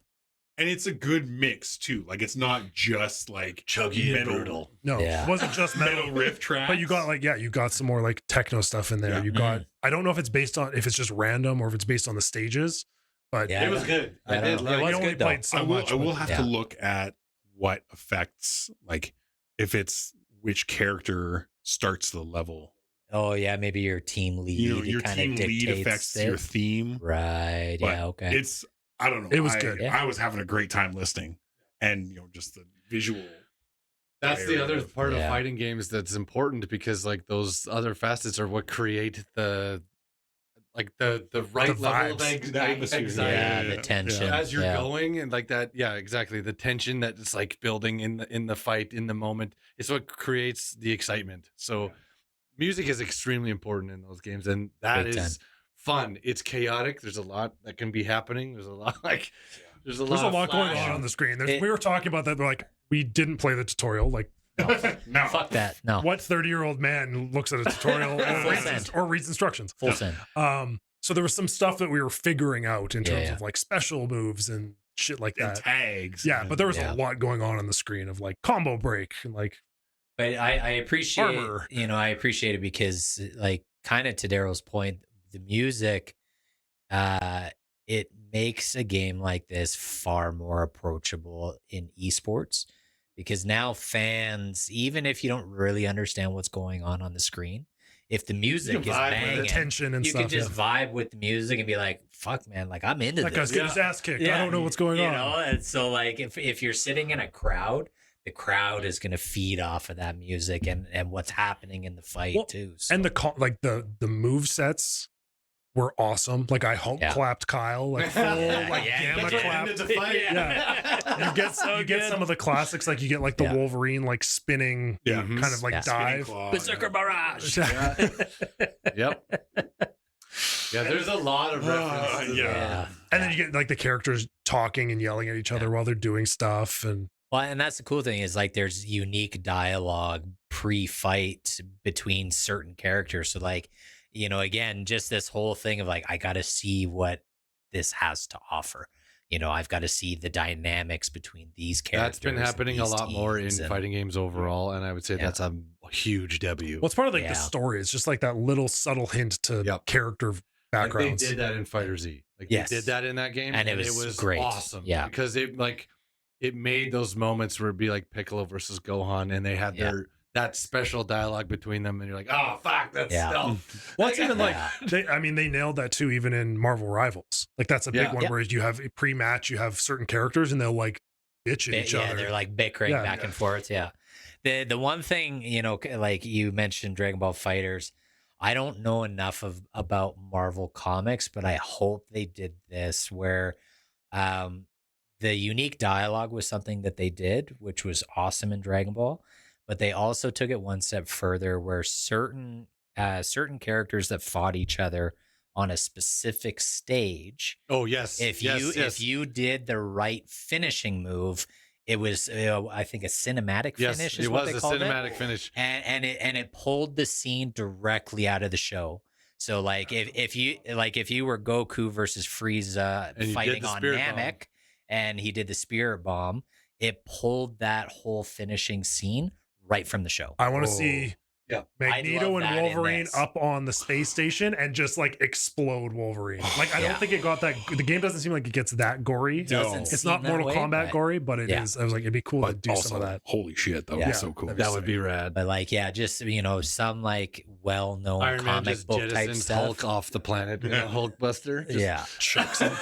and it's a good mix too. Like it's not just like Chuggy and metal, brutal. No, Yeah. it wasn't just metal metal. riff tracks, But you got like, you got some more like techno stuff in there. Yeah. You got, I don't know if it's based on, if it's just random or if it's based on the stages, but Yeah. It was good. I I don't did know. like It we was only good, though. played so I will, much. I will but- have Yeah. to look at what affects, like if it's which character starts the level. Oh yeah, maybe your team lead. You know, your kind team of lead dictates affects it. your theme. Right. But Yeah. Okay. It's, I don't know. It was good. Yeah. I was having a great time listening, and just the visual. That's the other part of Yeah. fighting games that's important because like those other facets are what create the right level of vibes. The atmosphere. anxiety. yeah, yeah, the yeah. tension. As you're yeah. going and like that, yeah, exactly. The tension that is like building in the fight in the moment is what creates the excitement. So, music is extremely important in those games, and that Big is fun. It's chaotic. There's a lot that can be happening. There's a lot there's a There's a lot, lot going flash. on the screen. It- We were talking about that. They're like, we didn't play the tutorial. Like, No, Fuck that. No. what 30-year-old man looks at a tutorial or reads instructions? Full send. So there was some stuff that we were figuring out in Yeah, terms yeah. of like special moves and shit like and that. tags. Yeah, but there was Yeah. a lot going on the screen of like combo break and like, But I appreciate, Armor. I appreciate it because, like, kind of to Daryl's point, the music, it makes a game like this far more approachable in esports because now fans, even if you don't really understand what's going on the screen, if the music is vibe with the banging, tension and you stuff. can just vibe with the music and be like, "Fuck, man! Like I'm into That guy's this." getting his ass kicked. I Yeah. don't know what's going You on. know, and so like if you're sitting in a crowd, the crowd is going to feed off of that music and what's happening in the fight Well, too. So. And the move sets were awesome. Like I honk Yeah. clapped Kyle, like full like gamma that's what clap. ended the fight. Yeah. You get some of the classics, like you get like the Yeah. Wolverine like spinning Yeah. kind of like Yeah. dive. Berserker Barrage. Yep. Yeah, there's a lot of references. yeah. Yeah. And then you get like the characters talking and yelling at each other while they're doing stuff. And Well, and that's the cool thing is like there's unique dialogue pre-fight between certain characters. So like, again, just this whole thing of like, I got to see what this has to offer. I've got to see the dynamics between these characters. That's been happening a lot more in and fighting games overall, and I would say that's a huge W. Well, it's part of like the story. It's just like that little subtle hint to character backgrounds. Like they did that in Fighter Z. Like yes. they did that in that game, and it was great. Awesome. Yeah, because it made those moments where it'd be like Piccolo versus Gohan, and they had that special dialogue between them, and you're like, oh fuck, that's stealth. Well, it's even like they nailed that too, even in Marvel Rivals. Like that's a big one where you have a pre-match, you have certain characters, and they'll like bitch at each other. Yeah, they're like bickering back and forth. Yeah. The one thing, like you mentioned Dragon Ball Fighters, I don't know enough about Marvel Comics, but I hope they did this where the unique dialogue was something that they did, which was awesome in Dragon Ball. But they also took it one step further where certain characters that fought each other on a specific stage. Oh, yes. If you did the right finishing move, it was I think a cinematic finish is what they called it. It was a cinematic finish. And it pulled the scene directly out of the show. So like if you were Goku versus Frieza fighting on Namek and he did the spirit bomb, it pulled that whole finishing scene right from the show. I want to see Magneto and Wolverine up on the space station and just like explode Wolverine. Like I don't think it got that. The game doesn't seem like it gets that gory. No. It's not Mortal Kombat gory, but it is. I was like, it'd be cool to do some of that. Holy shit, that would be so cool. That would be rad. But like, just some like well-known Iron Man comic just book type stuff. Hulk off the planet. Hulkbuster. Chucks him.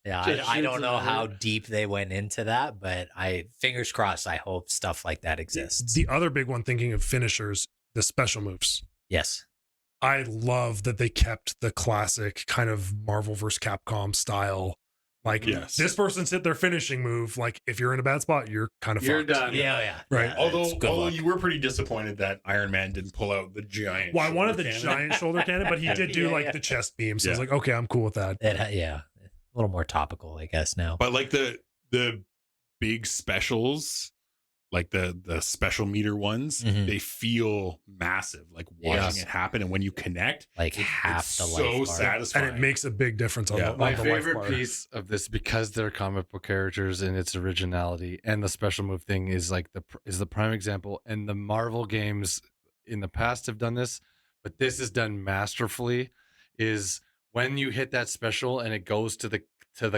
Yeah, I don't know how deep they went into that, but fingers crossed, I hope stuff like that exists. The other big one, thinking of finishers, the special moves. Yes. I love that they kept the classic kind of Marvel vs. Capcom style. Like this person's hit their finishing move. Like if you're in a bad spot, you're kind of fucked. Done. Yeah. Right. Yeah, although you were pretty disappointed that Iron Man didn't pull out the giant. Well, I wanted the giant shoulder cannon, but he did do like the chest beam. So I was like, okay, I'm cool with that. A little more topical, I guess now. But like the big specials, like the special meter ones, they feel massive. Like watching it happen, and when you connect, like half the life so satisfying, and it makes a big difference on the my the favorite life bar. piece of this, because they're comic book characters and its originality, and the special move thing is like the prime example. And the Marvel games in the past have done this, but this is done masterfully. Is when you hit that special and it goes to the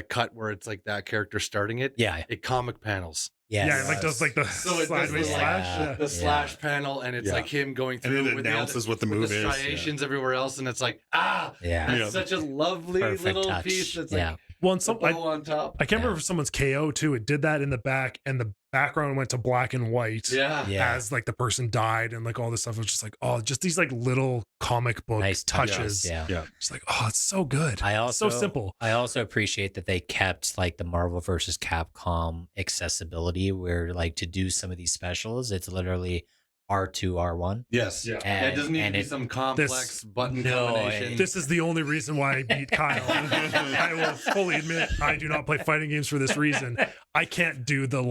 cut where it's like that character starting it. Yeah. It comic panels. Yes. Yeah, it like does like the sideways slash. The slash panel, and it's like him going through, and it announces what the move the is. Striations everywhere else, and it's like that's such a lovely little touch. piece. That's like well, and some on top. I can't remember if someone's KO too. It did that in the back, and the background went to black and white. As like the person died, and like all this stuff. It was just like, oh, just these like little comic book nice touches. Yeah. Just like, oh, it's so good. It's so simple. I also appreciate that they kept like the Marvel versus Capcom accessibility, where like to do some of these specials, it's literally R2, R1. Yes. Yeah. And it doesn't need to be some complex button combination. This is the only reason why I beat Kyle. I will fully admit I do not play fighting games for this reason. I can't do the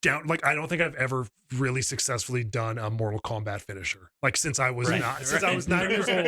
I don't think I've ever really successfully done a Mortal Kombat finisher. Like since I was I was 9 years old,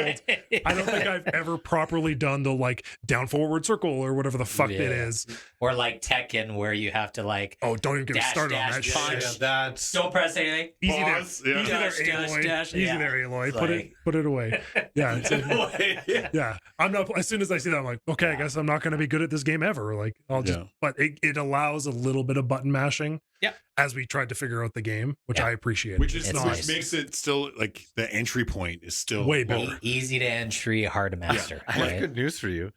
I don't think I've ever properly done the down forward circle or whatever the fuck it is. Or like Tekken, where you have to don't even get started on that shit. Don't press anything. Easy there, Aloy. Easy there, Aloy. Put it away. Yeah. I'm not. As soon as I see that, I'm like, okay, I guess I'm not going to be good at this game ever. Like I'll just. But it allows a little bit of button mashing. Yeah. As we tried to figure out the game, which I appreciate. Which makes it still like the entry point is still way better. Easy to entry, hard to master. I have good news for you.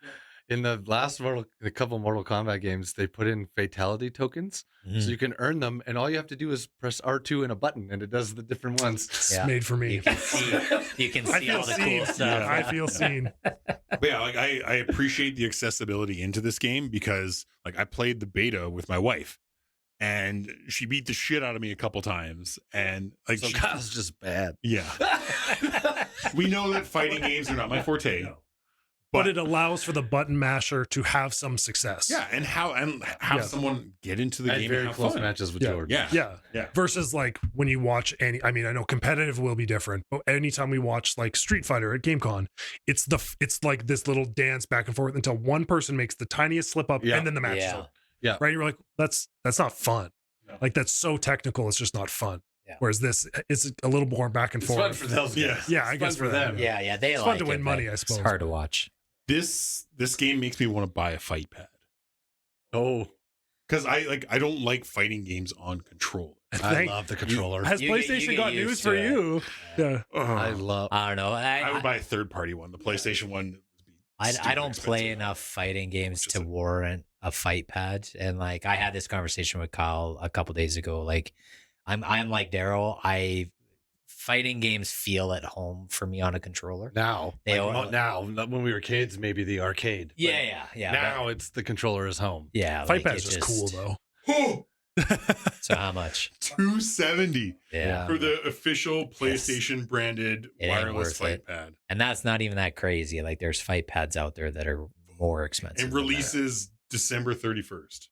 In the last couple Mortal Kombat games, they put in fatality tokens, so you can earn them, and all you have to do is press R2 and a button, and it does the different ones. It's made for me. You can see all the cool stuff. I feel seen. But yeah, like I appreciate the accessibility into this game because like I played the beta with my wife. And she beat the shit out of me a couple times. And like Kyle's just bad. Yeah. We know that fighting games are not my forte. but it allows for the button masher to have some success. Yeah, and have someone get into the And game very and have close fun. matches with Yeah. Jordan. Yeah. Versus like when you watch any, I mean, I know competitive will be different, but anytime we watch like Street Fighter at GameCon, it's like this little dance back and forth until one person makes the tiniest slip up and then the match is over. Yeah. Right. You're like, that's not fun. No. Like that's so technical. It's just not fun. Yeah. Whereas this is a little more back and It's forth. fun for those guys. Yeah, I It's guess fun for them. Yeah, they It's like fun to win it, money, but I suppose. It's hard to watch. This game makes me want to buy a fight pad Oh, because I don't like fighting games on controller. I love the controller. Has You get PlayStation got used news to for it. you? Yeah. I love. I don't know. I would buy a third party one. The PlayStation one. Would be I don't stupid play expensive. enough fighting games Just to like- warrant a fight pad. And like I had this conversation with Kyle a couple days ago. Like I'm like Daryl. Fighting games feel at home for me on a controller. Now, They like, all- now, not when we were kids, maybe the arcade. But Yeah. Now it's the controller is home. Yeah. Fight like, Pad's it just cool though. So how much? $270 Yeah. for the official PlayStation branded It ain't wireless worth fight it. pad. And that's not even that crazy. Like there's fight pads out there that are more expensive. And than that. releases December 31st.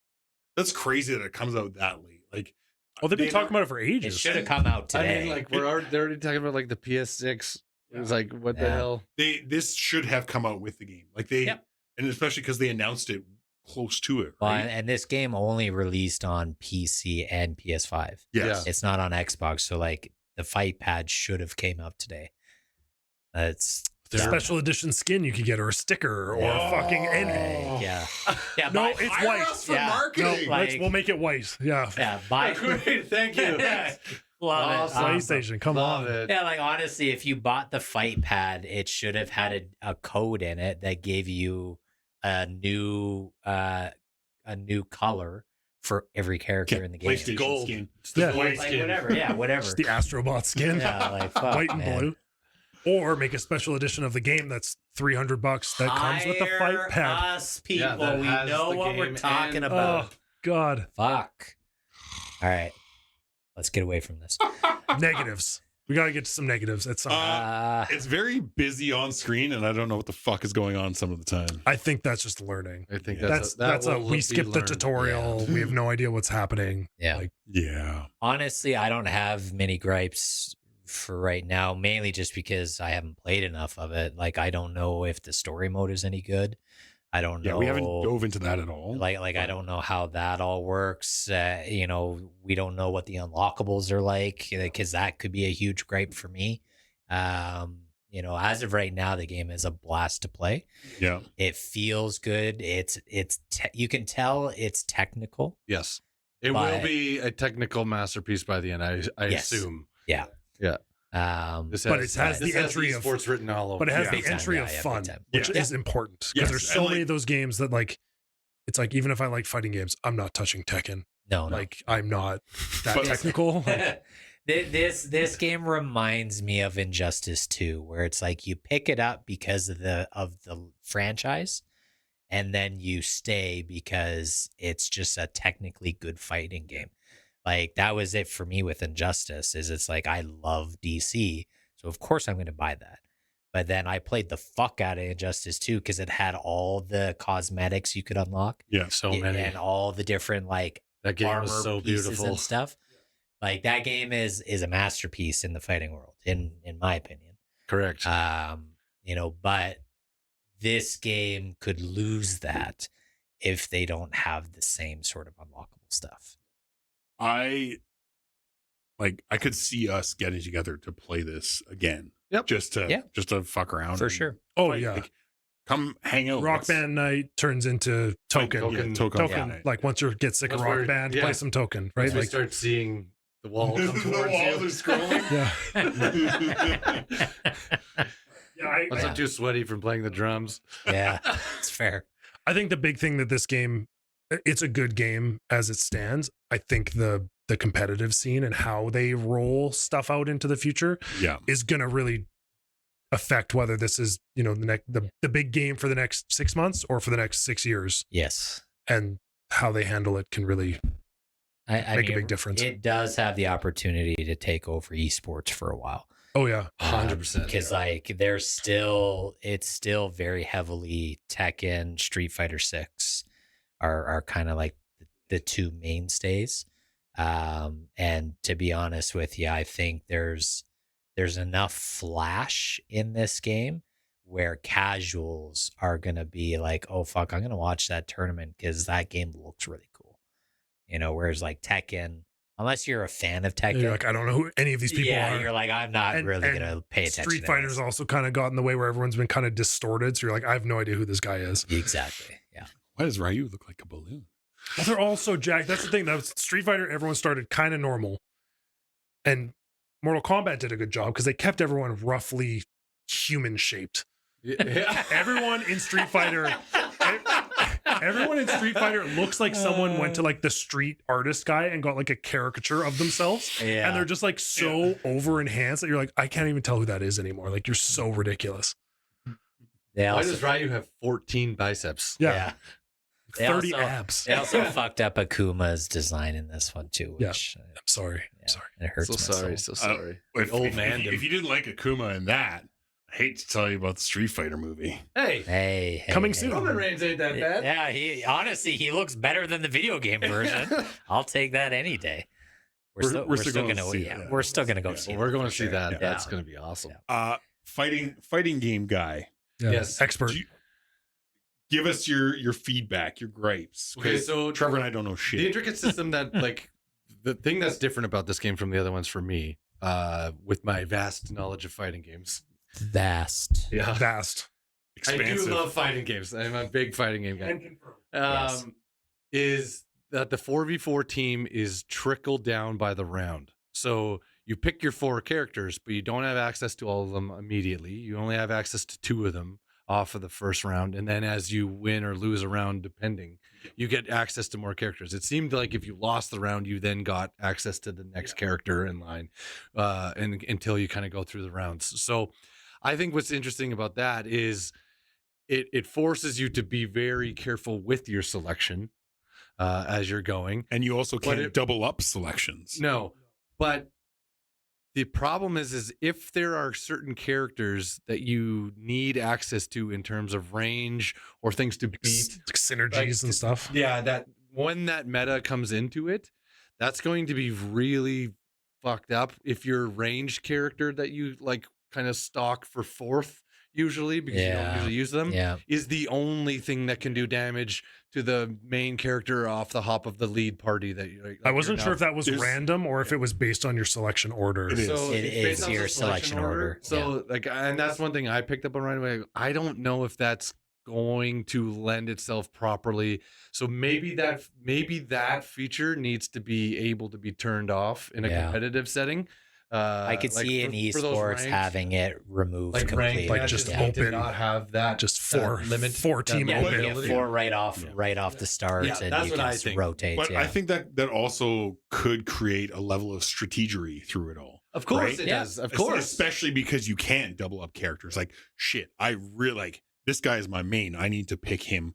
That's crazy that it comes out that late. Like, Oh, they've been talking about it for It ages. should have come out today. I mean, like they're already talking about like the PS6. It's like what the Yeah. hell? this should have come out with the game. Like they, Yep. and especially because they announced it close to it. Well, Right? and this game only released on PC and PS5. Yes. It's not on Xbox, so like the fight pad should have came out today. It's There's a special edition skin you could get, or a sticker, or Yeah. fucking Oh. any. yeah. No, buy- it's Hire white. us for Yeah. No, marketing. like- we'll make it white. Yeah. yeah, buy Great, thank you. Love Awesome. it. PlayStation, come Love on. it. Yeah, like honestly, if you bought the fight pad, it should have had a code in it that gave you a new color for every character in the game. PlayStation Gold. skin. It's the Yeah. white Like skin. whatever, yeah, whatever. Just the Astrobot skin. Yeah, like fuck, White and man. blue. Or make a special edition of the game that's $300 that comes with the fight Hire pad. us people, Yeah, that we has know the what we're game talking and- about. Oh, God. Fuck. All right, let's get away from this. Negatives. We got to get to some negatives at some It's very busy on screen, and I don't know what the fuck is going on some of the time. I think that's just learning. I think Yeah. That's a we be skipped the learned. tutorial. We have no idea what's happening. Yeah. Like, Yeah. Honestly, I don't have many gripes for right now, mainly just because I haven't played enough of it. Like, I don't know if the story mode is any good. I don't know. Yeah, we haven't dove into that at all. Like I don't know how that all works. We don't know what the unlockables are like, because that could be a huge gripe for me. As of right now, the game is a blast to play. Yeah. It feels good. You can tell it's technical. Yes, it But- will be a technical masterpiece by the end. I Yes. assume. This But it has the entry of- sports written all over. but it has Yeah. the Big time, entry yeah, of yeah, fun, big time. which Yeah. is important because Yes, there's and so like- many of those games that like it's like even if I like fighting games, I'm not touching Tekken. No. Like I'm not that But- technical. Like, This game reminds me of Injustice 2, where it's like you pick it up because of the franchise, and then you stay because it's just a technically good fighting game. Like that was it for me with Injustice. It's like I love DC, so of course I'm going to buy that. But then I played the fuck out of Injustice 2 because it had all the cosmetics you could unlock, Yeah. so many. and all the different like That game armor was so pieces beautiful. and stuff. Like that game is a masterpiece in the fighting world, in my opinion. Correct. But this game could lose that if they don't have the same sort of unlockable stuff. I could see us getting together to play this again. Yep. Just to fuck around. For and sure. oh fight. yeah, Like, come hang out. Rock Let's- Band night turns into Token. Token. Token. Token. Yeah. Like once you get sick of Once Rock we're- Band, yeah. play some Token, right? Once we Like start seeing the wall come The towards walls you. are scrolling. yeah. Yeah, Once I'm too sweaty from playing the drums. Yeah, it's fair. I think the big thing that this game, it's a good game as it stands. I think the competitive scene and how they roll stuff out into the future Yeah. is going to really affect whether this is, the big game for the next 6 months or for the next 6 years, Yes. and how they handle it can really I make a mean, big difference. It does have the opportunity to take over esports for a while. Oh yeah, 100%. Because like it's still very heavily Tekken, Street Fighter 6 are kind of like the two mainstays. And to be honest with you, I think there's enough flash in this game where casuals are gonna be like, oh fuck, I'm gonna watch that tournament because that game looks really cool. Whereas like Tekken, unless you're a fan of Tekken, you're like, I don't know who any of these people are. you're like, I'm not really gonna pay attention. Street Fighter's also kind of got in the way where everyone's been kind of distorted. So you're like, I have no idea who this guy is. Exactly. Yeah. Why does Ryu look like a balloon? Well, they're all so jacked. That's the thing. That was Street Fighter. Everyone started kind of normal, and Mortal Kombat did a good job because they kept everyone roughly human shaped. Yeah. Everyone in Street Fighter, everyone in Street Fighter looks like someone went to like the street artist guy and got like a caricature of themselves. Yeah. And they're just like so over enhanced that you're like, I can't even tell who that is anymore. Like, you're so ridiculous. Why does Ryu have 14 biceps? Yeah. They 30 also- abs. They also fucked up Akuma's design in this one too, which I'm sorry. yeah, I'm sorry. it hurts. So my sorry, soul. so sorry. If, man. if you didn't like Akuma in that, I hate to tell you about the Street Fighter movie. Hey, Hey, Coming soon. Roman Reigns ain't that bad. Yeah, he looks better than the video game version. I'll take that any day. We're still gonna gonna see it. we're still gonna go Yeah. see. Well, we're it going for to see sure. that. Yeah. That's going to be awesome. Fighting game guy. Yeah. Yes. Expert. Give us your feedback, your gripes. Okay, so Trevor and I don't know The shit. intricate system that, like, the thing that's different about this game from the other ones for me, with my vast knowledge of fighting games. Vast. Yeah. Vast. I Expansive. do love fighting games. I'm a big fighting game guy. Yes. Is that the 4v4 team is trickled down by the round. So you pick your 4 characters, but you don't have access to all of them immediately. You only have access to 2 of them off of the first round. And then as you win or lose a round, depending, you get access to more characters. It seemed like if you lost the round, you then got access to the next character in line and until you kind of go through the rounds. So I think what's interesting about that is it forces you to be very careful with your selection as you're going. And you also But can't double up selections. No, but the problem is if there are certain characters that you need access to in terms of range or things to beat, Like synergies like, and stuff. yeah, that when that meta comes into it, that's going to be really fucked up if your ranged character that you like kind of stock for 4th usually because you don't usually use them Yeah. is the only thing that can do damage to the main character off the hop of the lead party that you like, I wasn't sure if that was There's- random or if it was based on your selection order. It is. So It it's is based off your the selection order. So like, and that's one thing I picked up on right away. I don't know if that's going to lend itself properly. So maybe that feature needs to be able to be turned off in a Yeah. competitive setting. I could like see in for those esports ranked- having it removed like completely. ranked Like, matches just need to open- not have that just that four limit, four that team yeah, open. you get mobility. 4 right off the start, Yeah, and that's you what can I just think. rotate. But yeah. I think that also could create a level of strategery through it all. Of course Right? it Yeah. does. Of course. Especially because you can't double up characters. Like, shit, I really like this guy is my main. I need to pick him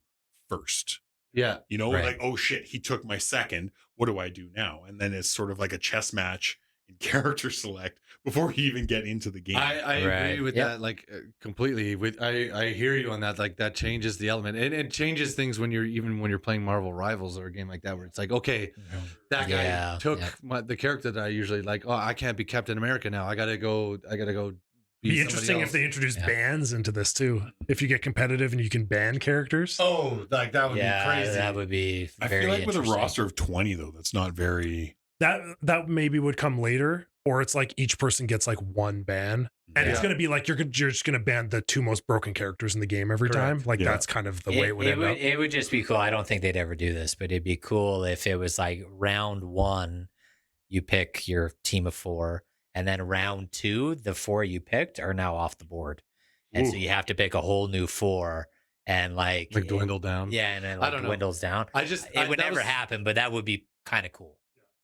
first. Yeah. You know, Right. like, oh shit, he took my second. What do I do now? And then it's sort of like a chess match in character select before you even get into the game. I Right. agree with Yep. that, like completely. I hear you on that. Like that changes the element, and it changes things when you're playing Marvel Rivals or a game like that, where it's like, okay, that guy Yeah, took yeah. the character that I usually like. Oh, I can't be Captain America now. I gotta go. Be interesting if they introduced Yeah. bans into this too. If you get competitive and you can ban characters. Oh, like that would be crazy. That would be I very feel like with a interesting. roster of 20 though, that's not very That maybe would come later, or it's like each person gets like one ban, and it's Yeah. gonna be like you're just gonna ban the 2 most broken characters in the game every Correct. time. Like Yeah. that's kind of the way it would end up. It would just be cool. I don't think they'd ever do this, but it'd be cool if it was like round 1, you pick your team of 4, and then round 2, the 4 you picked are now off the board, and so Ooh. you have to pick a whole new 4, and like dwindle down. Yeah, and then I like don't know. dwindles down. It would that never was- happen, but that would be kind of cool.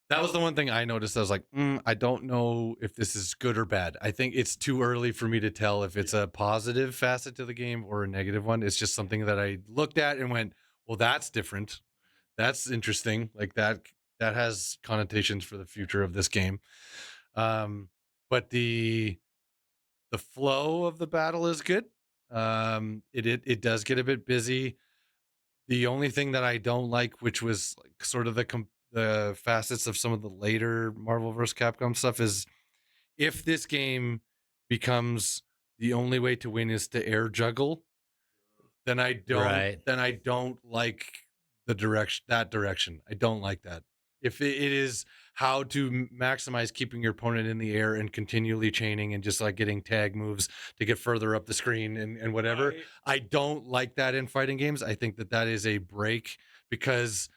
That was the one thing I noticed. I was like, I don't know if this is good or bad. I think it's too early for me to tell if it's a positive facet to the game or a negative one. It's just something that I looked at and went, well, that's different. That's interesting. Like that has connotations for the future of this game. But the The flow of the battle is good. It does get a bit busy. The only thing that I don't like, which was like sort of the facets of some of the later Marvel vs. Capcom stuff, is if this game becomes the only way to win is to air juggle, then I don't like the direction. I don't like that. If it is how to maximize keeping your opponent in the air and continually chaining and just like getting tag moves to get further up the screen and whatever, I don't like that in fighting games. I think that is a break because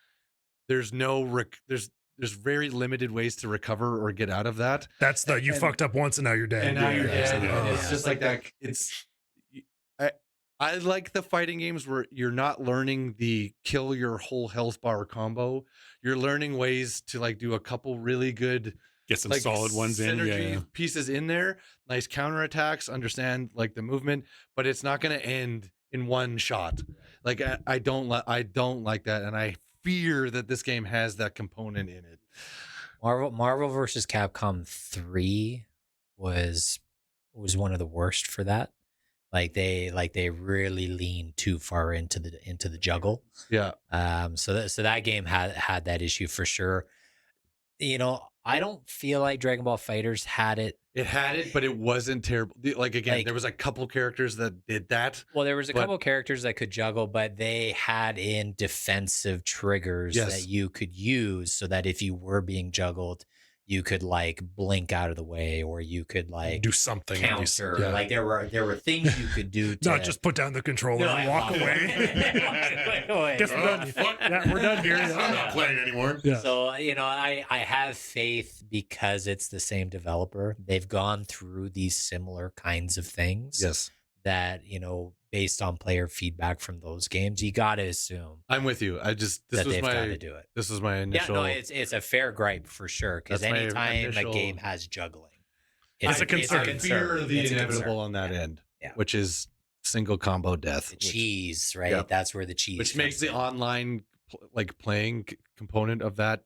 there's there's very limited ways to recover or get out of that. That's you fucked up once and now you're dead. And now you're dead. And it's just like that. I like the fighting games where you're not learning the kill your whole health bar combo. You're learning ways to like do a couple really good, get some like, solid ones in, pieces in there, nice counterattacks, understand like the movement, but it's not going to end in one shot. Like I don't like that, and I fear that this game has that component in it. Marvel versus Capcom 3 was one of the worst for that. Like they really leaned too far into the juggle. Yeah. So that game had that issue for sure. You know, I don't feel like Dragon Ball FighterZ had it. It had it, but it wasn't terrible. Like again, there was a couple characters that did that. Well, there was a couple characters that could juggle, but they had in defensive triggers that you could use so that if you were being juggled, you could like blink out of the way, or you could like do something counter. Yeah. Like there were things you could do to not just put down the controller and walk away. Guess we're done. Yeah, we're done here. I'm not playing anymore. Yeah. So, you know, I have faith because it's the same developer. They've gone through these similar kinds of things. Yes. That, you know, based on player feedback from those games, you got to assume. I'm with you. This was my initial. Yeah, no, it's a fair gripe for sure. Because anytime a game has juggling, it's a concern. I fear the inevitable on that end, which is single combo death. The cheese, right? Yeah. That's where the cheese. Which makes the online like playing component of that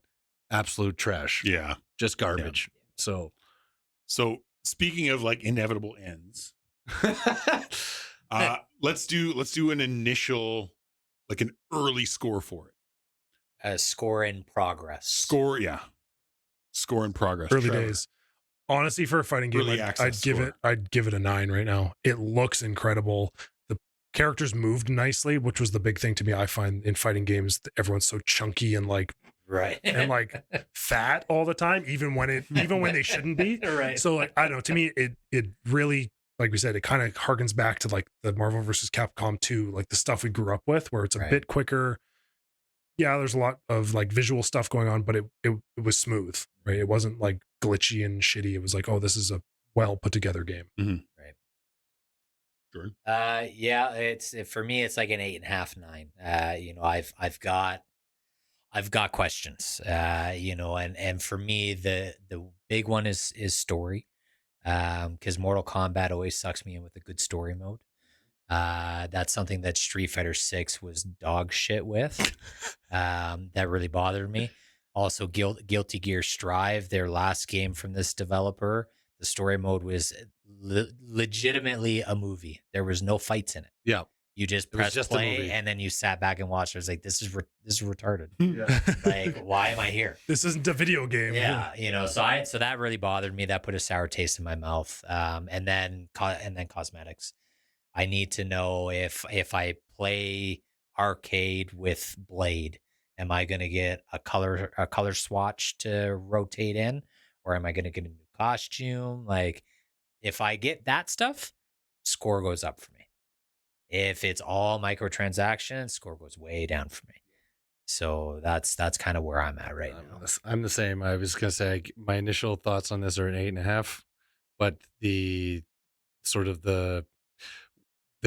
absolute trash. Yeah, just garbage. Yeah. So speaking of like inevitable ends. Let's do an initial, like an early score for it. A score in progress. Score in progress. Early days. Honestly, for a fighting game, I'd give it a 9 right now. It looks incredible. The characters moved nicely, which was the big thing to me. I find in fighting games, everyone's so chunky and like and like fat all the time, even when they shouldn't be. Right. So like I don't know. To me, it really, like we said, it kind of harkens back to like the Marvel versus Capcom 2, like the stuff we grew up with, where it's a bit quicker. Yeah, there's a lot of like visual stuff going on, but it was smooth, right? It wasn't like glitchy and shitty. It was like, oh, this is a well put together game. Mm-hmm. Right. Jordan? Yeah, for me, it's like an 8.5, 9. You know, I've got questions. You know, and for me, the big one is story. Because Mortal Kombat always sucks me in with a good story mode. That's something that Street Fighter 6 was dog shit with. That really bothered me. Also, Guilty Gear Strive, their last game from this developer, the story mode was legitimately a movie. There was no fights in it. Yeah. You just pressed play and then you sat back and watched. I was like, this is retarded. Yeah. Like, why am I here? This isn't a video game. Yeah, you know, so that really bothered me. That put a sour taste in my mouth. And then cosmetics. I need to know if I play arcade with Blade, am I going to get a color swatch to rotate in, or am I going to get a new costume? Like, if I get that stuff, score goes up for me. If it's all microtransactions, score goes way down for me. So that's kind of where I'm at right now. I'm the same. I was gonna say my initial thoughts on this are an 8.5, but the sort of the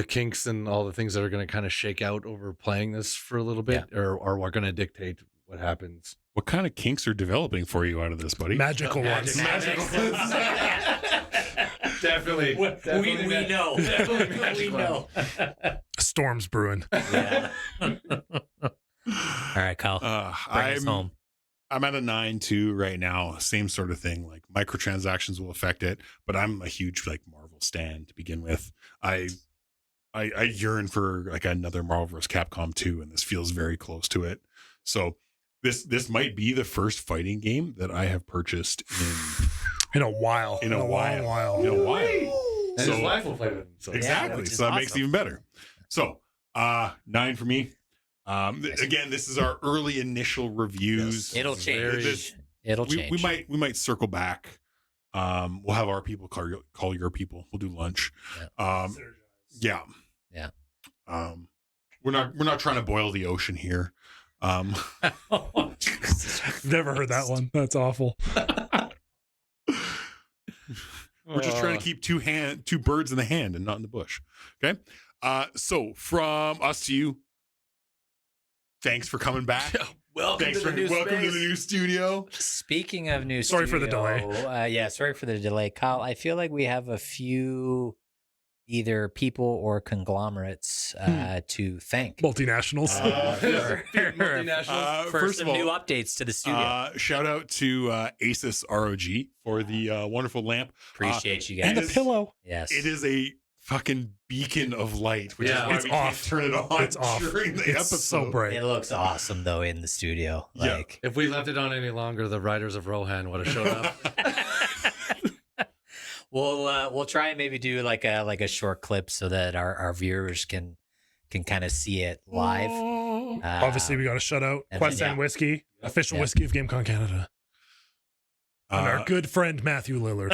kinks and all the things that are going to kind of shake out over playing this for a little bit, or are going to dictate what happens. What kind of kinks are developing for you out of this, buddy? Magical ones. Definitely. We know. We know. Storm's brewing. Yeah. All right, Kyle. Bring us home. I'm at a 9.2 right now. Same sort of thing. Like microtransactions will affect it, but I'm a huge like Marvel stan to begin with. I yearn for like another Marvel vs. Capcom 2, and this feels very close to it. So this might be the first fighting game that I have purchased in a while. In a while. And So his wife will play with him. So. exactly. which is So that makes it awesome. even better. So 9 for me. Again, this is our early initial reviews. Yes. It'll change. This- It'll we change. might circle back. We'll have our people call your people. We'll do lunch. Yeah. We're not trying to boil the ocean here. Never heard that one. That's awful. We're just trying to keep two birds in the hand and not in the bush. Okay. So from us to you, thanks for coming back. Welcome to the new studio. Speaking of new Sorry for the delay. Sorry for the delay. Kyle, I feel like we have a few either people or conglomerates to thank. Multinationals. Multinational. For First some of all, new updates to the studio. Shout out to Asus ROG for the wonderful lamp. Appreciate you guys. And a pillow. Yes. It is a fucking beacon of light, which is why It's we off. can't turn it on. It's off. during the It's episode. so bright. It looks awesome though in the studio. Yeah. Like If we left it on any longer, the Riders of Rohan would have showed up. we'll try and maybe do like a short clip so that our viewers can kind of see it live. Obviously, we got to shout out and Quest then, and Whiskey, official Yeah. whiskey of GameCon Canada. And our good friend Matthew Lillard.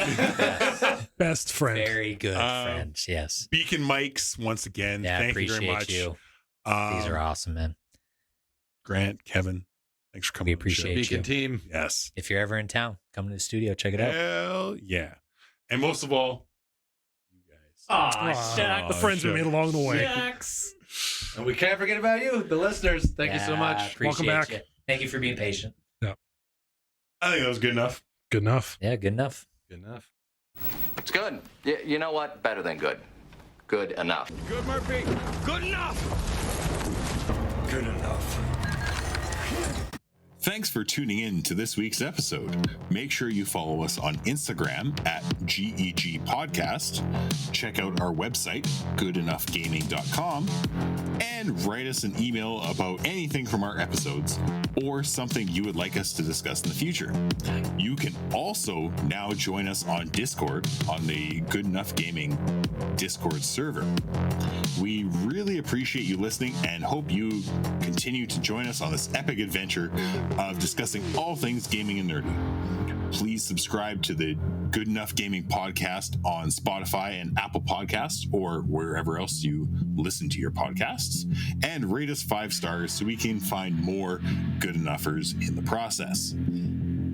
Best friend. Very good friend. Yes. Beacon mics once again. Yeah, Thank you appreciate very much. you. These are awesome, man. Grant, Kevin, thanks for coming. We on the show. appreciate Beacon you. team. Yes. If you're ever in town, come to the studio, check it out. Hell yeah. And most of all, you guys. The friends we made along the way. Shucks. And we can't forget about you, the listeners. Thank you so Yeah, much. appreciate Welcome back. you. Thank you for being patient. I think that was good enough. Good enough. Yeah, good enough. Good enough. It's good. You know what? Better than good. Good enough. Good, Murphy. Good enough. Good enough. Thanks for tuning in to this week's episode. Make sure you follow us on Instagram at GEG Podcast. Check out our website, goodenoughgaming.com, and write us an email about anything from our episodes or something you would like us to discuss in the future. You can also now join us on Discord on the Good Enough Gaming Discord server. We really appreciate you listening and hope you continue to join us on this epic adventure of discussing all things gaming and nerdy. Please subscribe to the Good Enough Gaming Podcast on Spotify and Apple Podcasts or wherever else you listen to your podcasts, and rate us 5 stars so we can find more good enoughers in the process.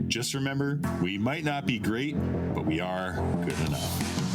Just remember, we might not be great, but we are good enough.